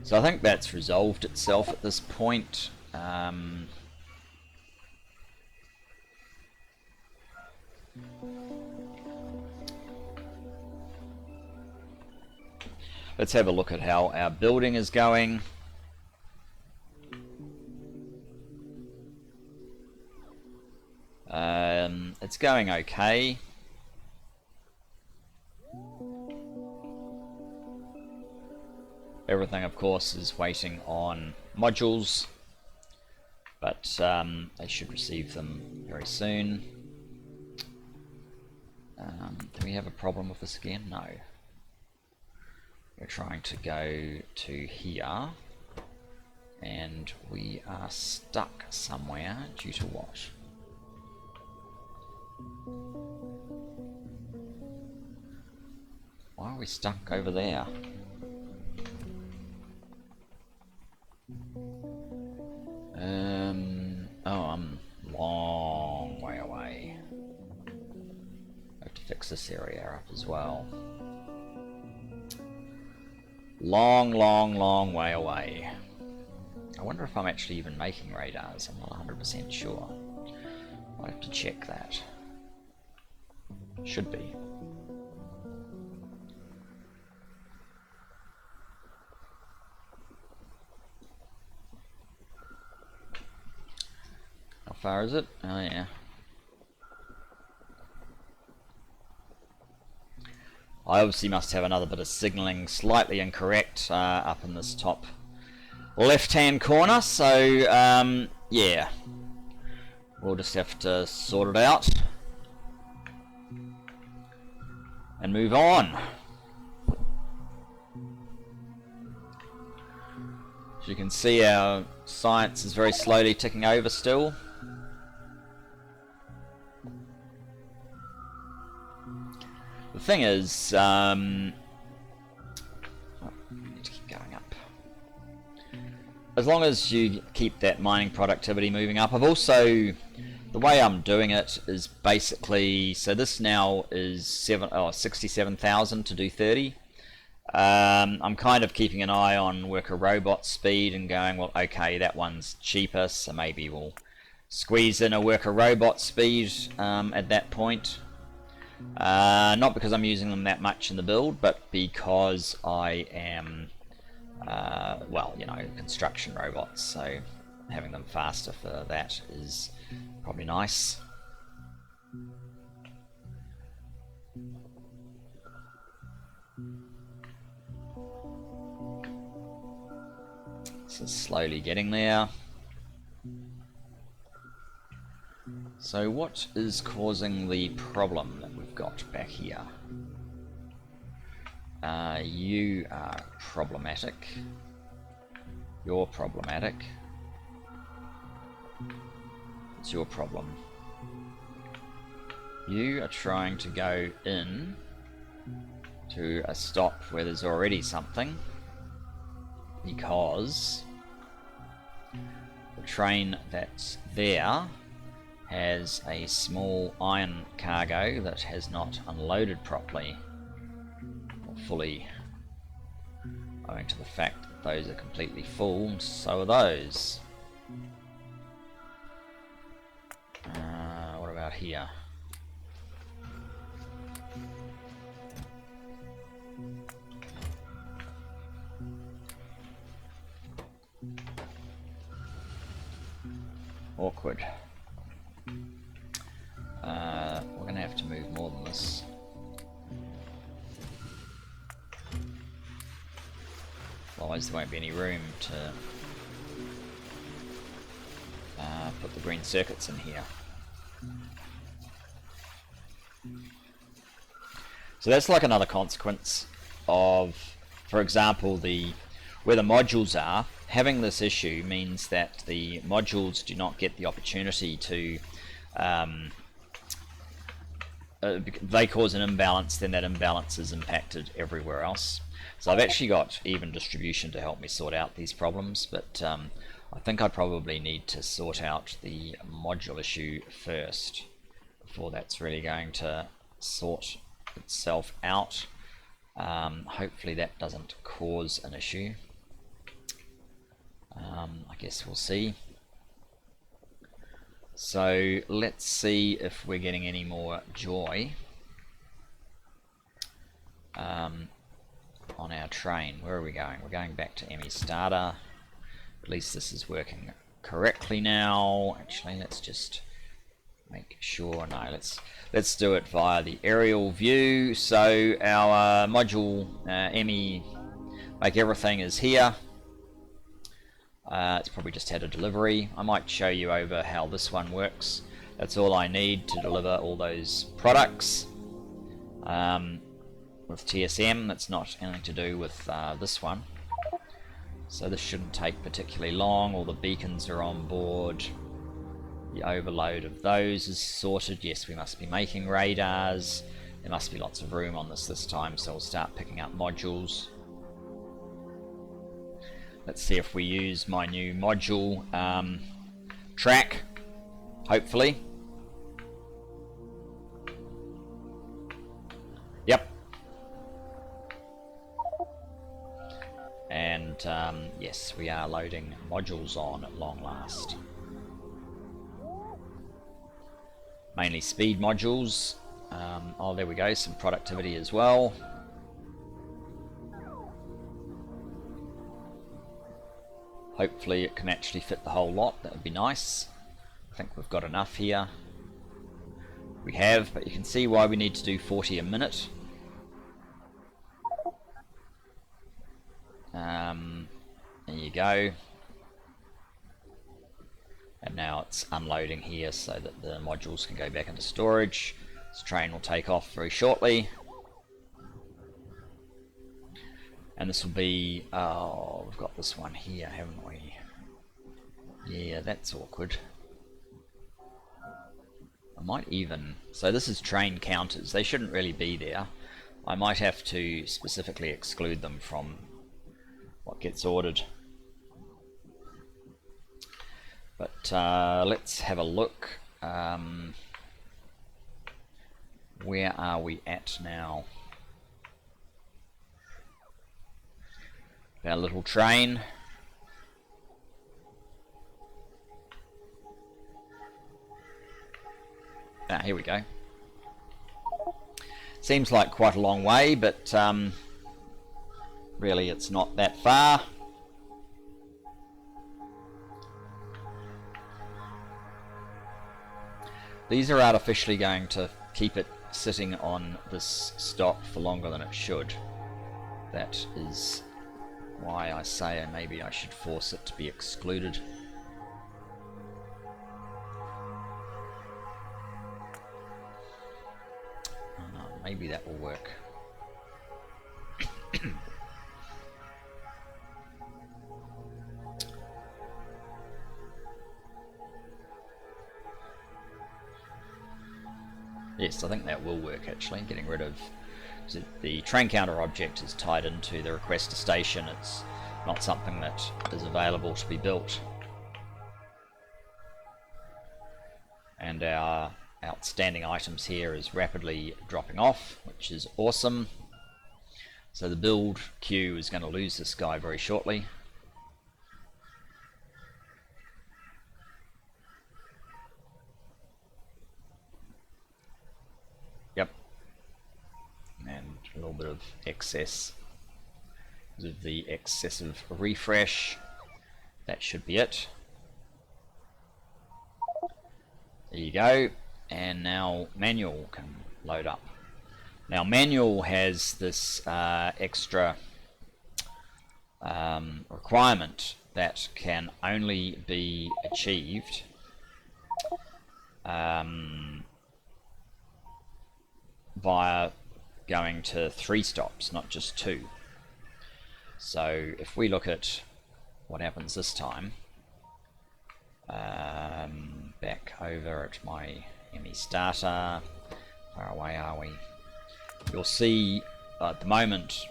So I think that's resolved itself at this point. Let's have a look at how our building is going. It's going okay. Everything, of course, is waiting on modules, but they should receive them very soon. Do we have a problem with this again? No. We're trying to go to here, and we are stuck somewhere due to what? Why are we stuck over there? Oh, I'm long way away. I have to fix this area up as well. Long way away. I wonder if I'm actually even making radars. I'm not 100% sure. I'll have to check that. Should be. far is it? Oh yeah. I obviously must have another bit of signalling slightly incorrect up in this top left hand corner, so yeah, we'll just have to sort it out and move on. As you can see, our science is very slowly ticking over still. The thing is, I need to keep going up. As long as you keep that mining productivity moving up. I've also, the way I'm doing it is basically, so this now is 67,000 to do 30. I'm kind of keeping an eye on worker robot speed and going, well, okay, that one's cheaper, so maybe we'll squeeze in a worker robot speed at that point. Not because I'm using them that much in the build, but because I am, well, you know, construction robots, so having them faster for that is probably nice. So slowly getting there. So what is causing the problem that we've got back here? You are problematic. You're problematic. It's your problem. You are trying to go in to a stop where there's already something, because the train that's there has a small iron cargo that has not unloaded properly or fully, owing to the fact that those are completely full, and so are those. What about here? Awkward. We're going to have to move more than this. Otherwise there won't be any room to put the green circuits in here. So that's like another consequence of, for example, where the modules are. Having this issue means that the modules do not get the opportunity to, they cause an imbalance, then that imbalance is impacted everywhere else. So I've actually got even distribution to help me sort out these problems, but I think I probably need to sort out the module issue first before that's really going to sort itself out. Hopefully that doesn't cause an issue. I guess we'll see. So let's see if we're getting any more joy on our train. Where are we going? We're going back to ME starter. At least this is working correctly now. Actually, let's just make sure. No, let's do it via the aerial view. So our module ME make everything is here. It's probably just had a delivery. I might show you over how this one works. That's all I need to deliver all those products with TSM. That's not anything to do with this one. So this shouldn't take particularly long. All the beacons are on board. The overload of those is sorted. Yes, we must be making radars. There must be lots of room on this time, so we'll start picking up modules. Let's see if we use my new module track, hopefully. Yep. And yes, we are loading modules on at long last. Mainly speed modules. Oh, there we go, some productivity as well. Hopefully it can actually fit the whole lot. That would be nice. I think we've got enough here. We have, but you can see why we need to do 40 a minute. There you go. And now it's unloading here so that the modules can go back into storage. This train will take off very shortly. And this will be, oh, we've got this one here, haven't we? Yeah, that's awkward. I might even, so this is train counters. They shouldn't really be there. I might have to specifically exclude them from what gets ordered. But let's have a look. Where are we at now? Our little train. Ah, here we go. Seems like quite a long way, but really it's not that far. These are artificially going to keep it sitting on this stop for longer than it should. That is why I say maybe I should force it to be excluded. Maybe that will work. Yes, I think that will work actually, getting rid of the train counter object is tied into the request to station. It's not something that is available to be built. And our outstanding items here is rapidly dropping off, which is awesome. So the build queue is going to lose this guy very shortly. Yep. And a little bit of excess because of the excessive refresh. That should be it. There you go. And now manual can load up. Now manual has this extra requirement that can only be achieved via going to 3 stops, not just 2. So if we look at what happens this time, back over at my ME starter, far away are we? You'll see at the moment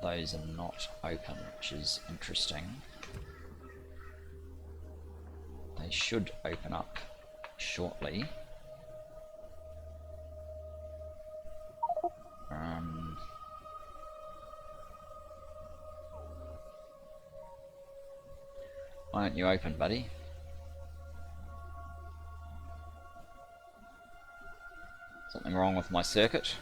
those are not open, which is interesting. They should open up shortly. Why don't you open, buddy? Something wrong with my circuit?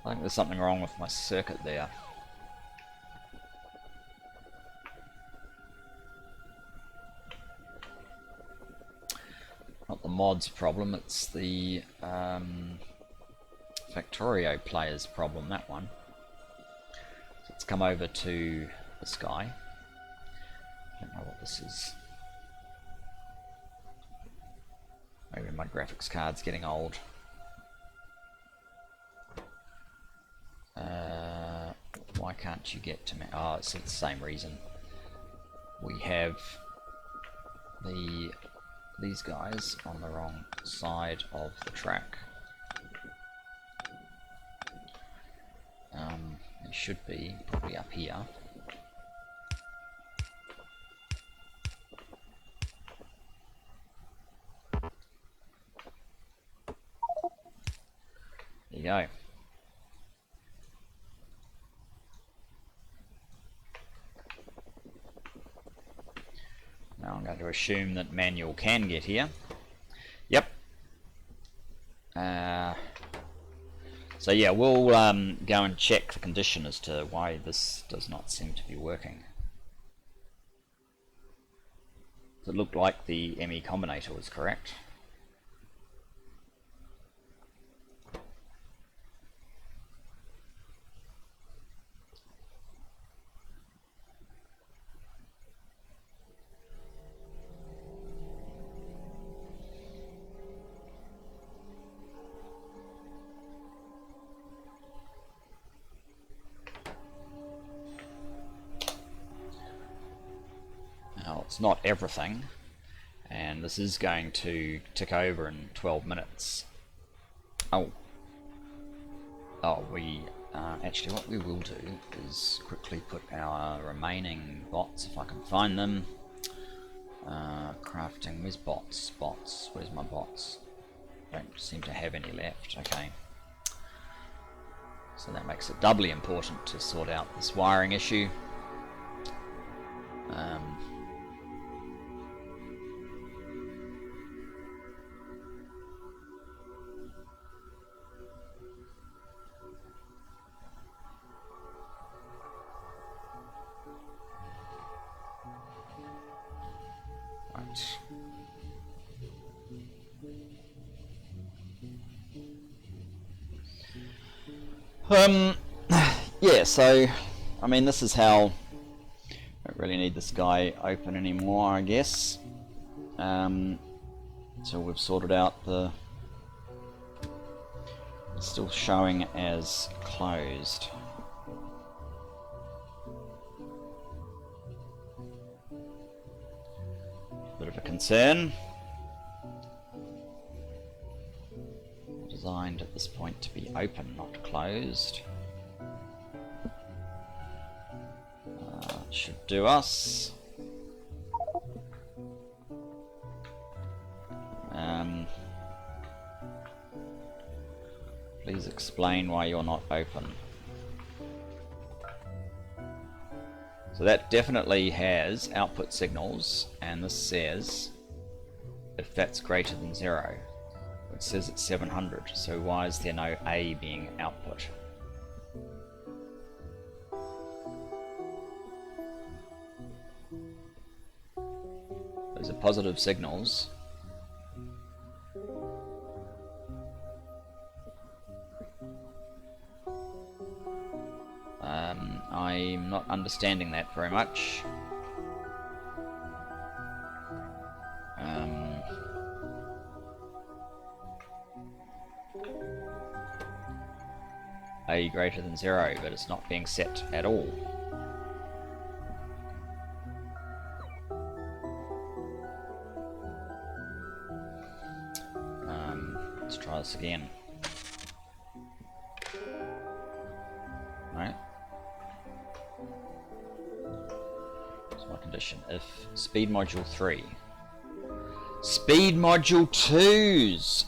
I think there's something wrong with my circuit there. Not the mod's problem, it's the Factorio player's problem, that one. So let's come over to this guy. I don't know what this is. Maybe my graphics card's getting old. Why can't you get to me? Oh, it's the same reason. We have these guys on the wrong side of the track. They should be probably up here. go. Now I'm going to assume that manual can get here. Yep. So yeah, we'll go and check the condition as to why this does not seem to be working. It looked like the ME combinator was correct. Now, it's not everything, and this is going to tick over in 12 minutes. Oh, we actually what we will do is quickly put our remaining bots, if I can find them. Crafting, where's bots? Where's my bots? Don't seem to have any left. Okay. So that makes it doubly important to sort out this wiring issue. Yeah, so I mean, this is how I don't really need this guy open anymore, I guess. So we've sorted out the, it's still showing as closed. Bit of a concern. Designed at this point to be open, not closed. Should do us. Please explain why you're not open. So that definitely has output signals, and this says if that's greater than 0. It says it's 700, so why is there no A being output? Those are positive signals. I'm not understanding that very much. A greater than 0, but it's not being set at all. Let's try this again. Right. What's my condition? If speed module 3. Speed module 2s!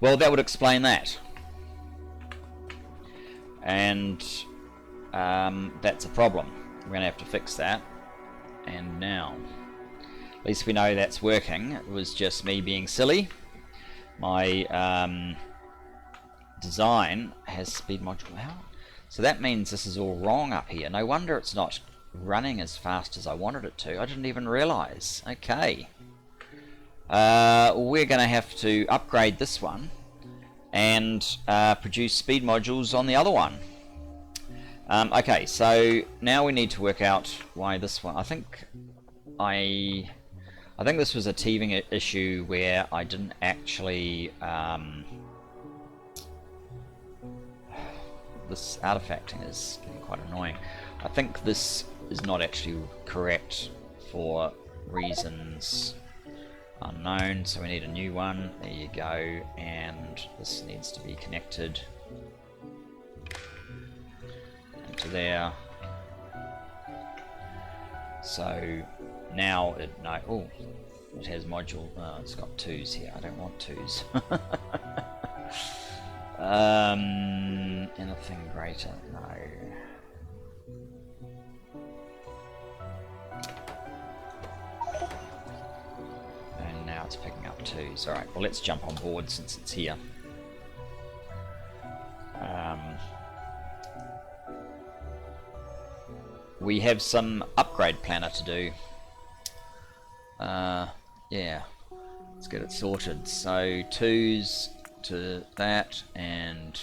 Well, that would explain that. And that's a problem. We're going to have to fix that. And now, at least we know that's working. It was just me being silly. My design has speed module out. So that means this is all wrong up here. No wonder it's not running as fast as I wanted it to. I didn't even realize. Okay. We're going to have to upgrade this one and produce speed modules on the other one. Okay, so now we need to work out why this one. I think this was a teething issue where I didn't actually this artifacting is getting quite annoying. I think this is not actually correct for reasons unknown, so we need a new one. There you go, and this needs to be connected into there. So now it It has module. It's got 2s here. I don't want 2s. Anything greater? No. And now it's picking up 2s. Alright, well let's jump on board since it's here. We have some upgrade planner to do. Yeah, let's get it sorted. So 2s to that, and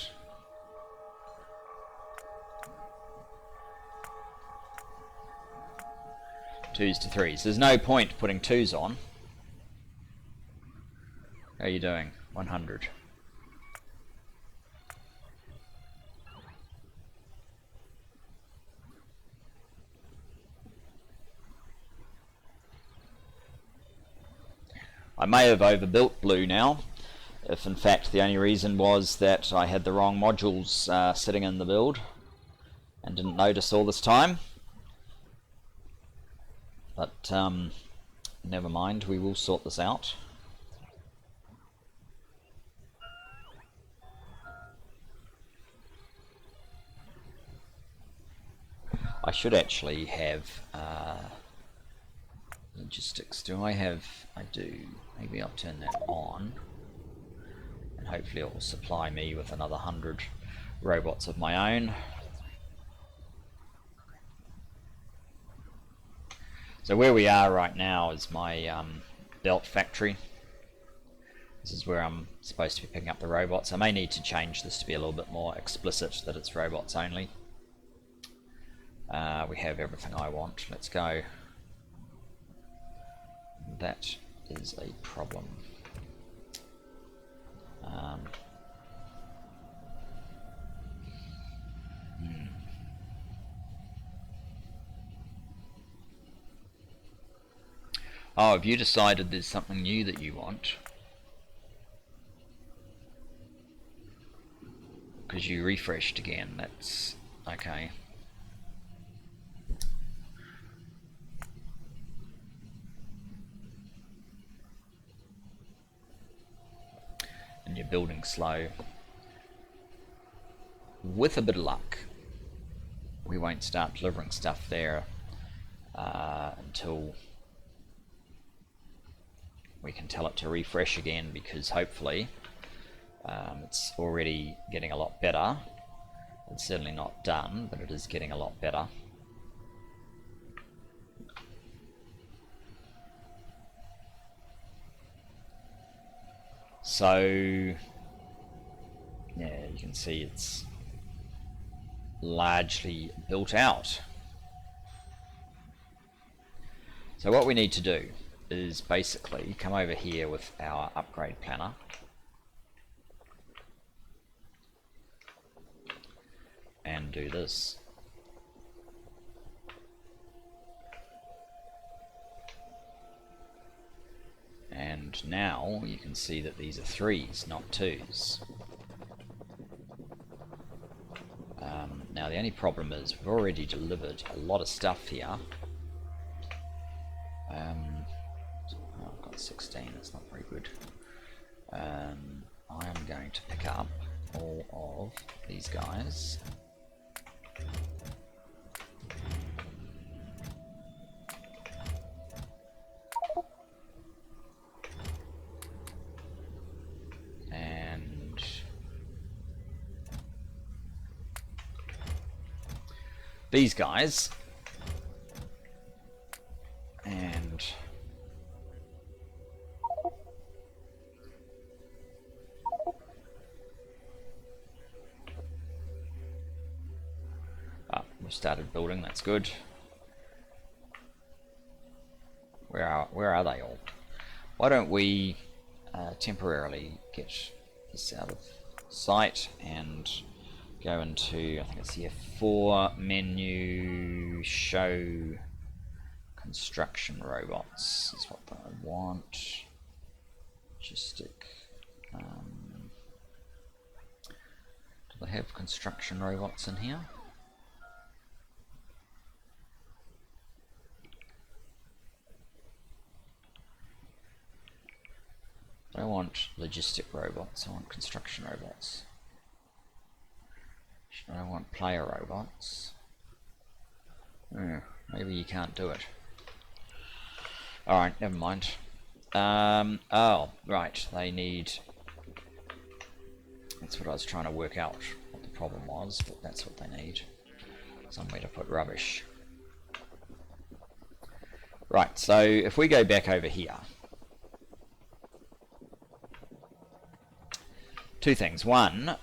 twos to 3s. There's no point putting 2s on. How are you doing? 100. I may have overbuilt blue now, if in fact the only reason was that I had the wrong modules sitting in the build and didn't notice all this time. But never mind, we will sort this out. I should actually have logistics. Do I have? I do. Maybe I'll turn that on, and hopefully it will supply me with another 100 robots of my own. So where we are right now is my belt factory. This is where I'm supposed to be picking up the robots. I may need to change this to be a little bit more explicit that it's robots only. We have everything I want. Let's go. That is a problem. Oh, have you decided there's something new that you want? Because you refreshed again, that's okay. And you're building slow. With a bit of luck, we won't start delivering stuff there until we can tell it to refresh again, because hopefully it's already getting a lot better. It's certainly not done, but it is getting a lot better. So yeah, you can see it's largely built out. So what we need to do is basically come over here with our upgrade planner and do this. And now you can see that these are 3s, not 2s. Now the only problem is we've already delivered a lot of stuff here. I've got 16, that's not very good. I am going to pick up all of these guys. And these guys. And we've started building, that's good. Where are they all? Why don't we temporarily get this out of sight and go into, I think it's the F4 menu, show construction robots is what I want. Logistic. Do they have construction robots in here? I don't want logistic robots, I want construction robots. I don't want player robots. Maybe you can't do it. Alright, never mind. Oh, right, they need... That's what I was trying to work out, what the problem was, but that's what they need. Somewhere to put rubbish. Right, so if we go back over here, two things. One,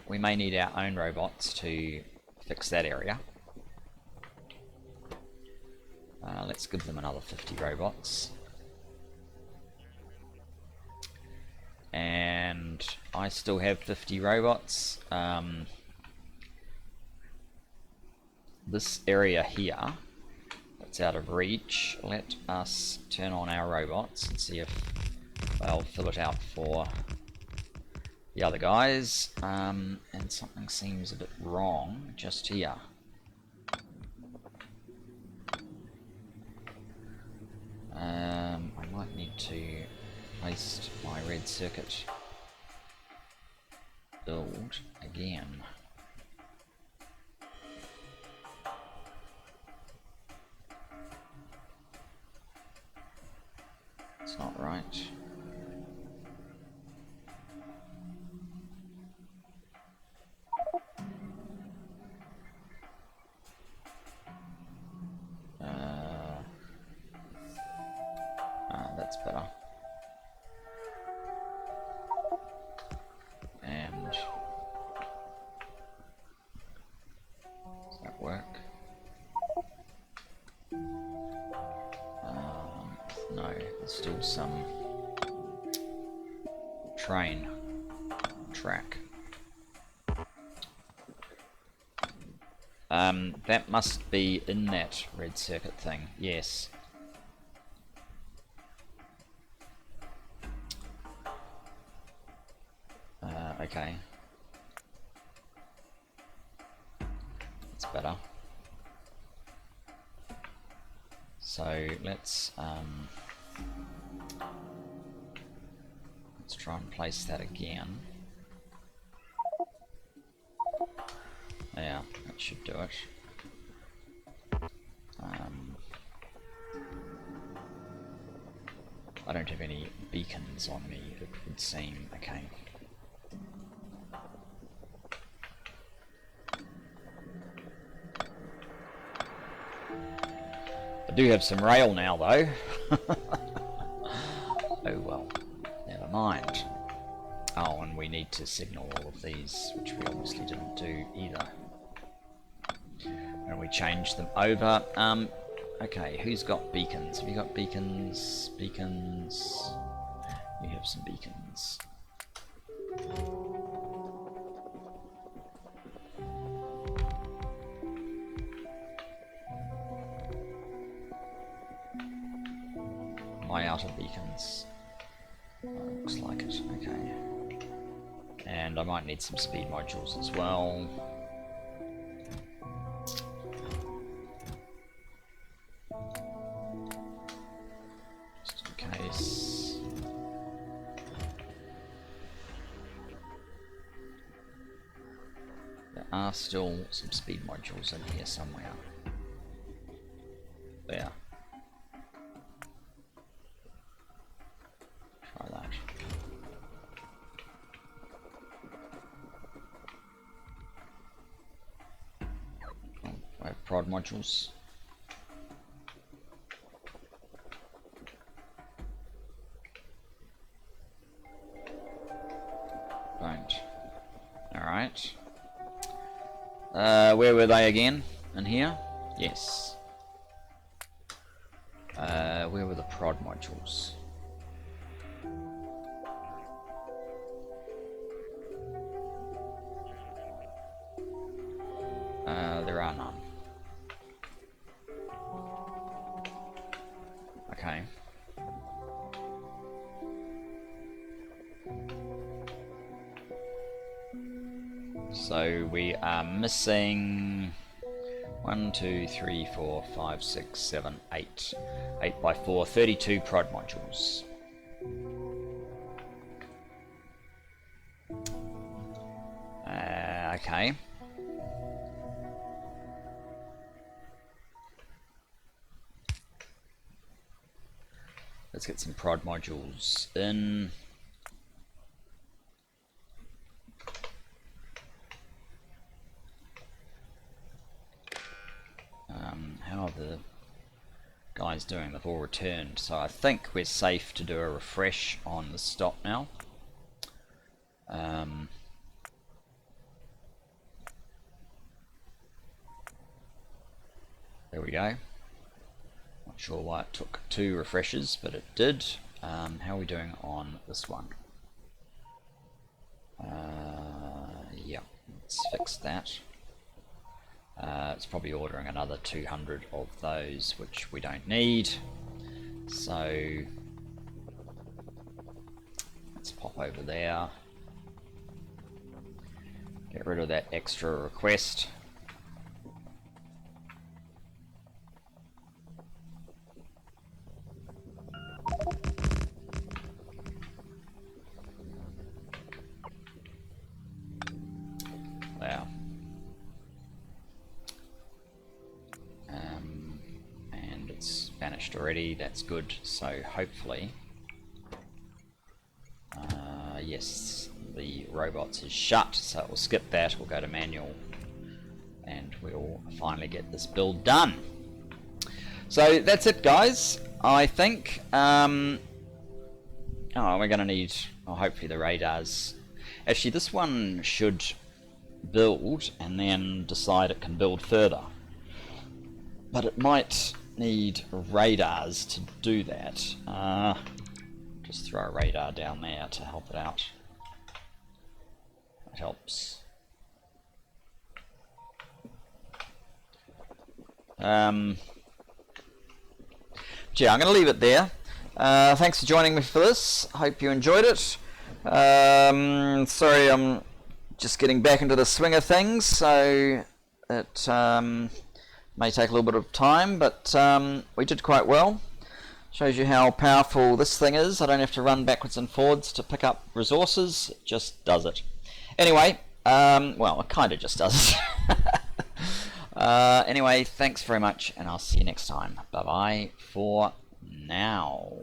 we may need our own robots to fix that area. Let's give them another 50 robots. And I still have 50 robots. This area here, that's out of reach. Let us turn on our robots and see if they'll fill it out for the other guys. And something seems a bit wrong just here. I might need to place my red circuit build again. It's not right. That's better. And does that work? No, there's still some train track. That must be in that red circuit thing, yes. Okay. That's better. So let's try and place that again. Yeah, that should do it. I don't have any beacons on me, it would seem. Okay. I do have some rail now, though. Oh well, never mind. Oh, and we need to signal all of these, which we obviously didn't do either. And we changed them over. Okay, who's got beacons? Have you got beacons? Beacons. You have some beacons. Am I out of beacons? Looks like it. Okay. And I might need some speed modules as well. Just in case. There are still some speed modules in here somewhere. There. Try that. Oh, I have prod modules. Right. Alright. Where were they again? In here? Yes. Where were the prod modules? There are none. Okay. So we are missing 1, 2, 3, 4, 5, 6, 7, 8. 8 by 4, 32 prod modules. okay. Let's get some prod modules in. How are the guys doing? They've all returned, so I think we're safe to do a refresh on the stop now. There we go. Not sure why it took 2 refreshes, but it did. How are we doing on this one? Yeah, let's fix that. It's probably ordering another 200 of those, which we don't need. So let's pop over there. Get rid of that extra request. Wow. And it's vanished already, that's good. So hopefully, yes, the robots is shut, so we'll skip that, we'll go to manual, and we'll finally get this build done. So that's it, guys. I think we're going to need, hopefully the radars. Actually, this one should build and then decide it can build further, but it might need radars to do that. Just throw a radar down there to help it out. It helps. Yeah, I'm going to leave it there. Thanks for joining me for this. Hope you enjoyed it. Sorry, I'm just getting back into the swing of things, so it may take a little bit of time, but we did quite well. Shows you how powerful this thing is. I don't have to run backwards and forwards to pick up resources, it just does it. Anyway, well, it kind of just does it. Anyway, thanks very much, and I'll see you next time. Bye bye for now.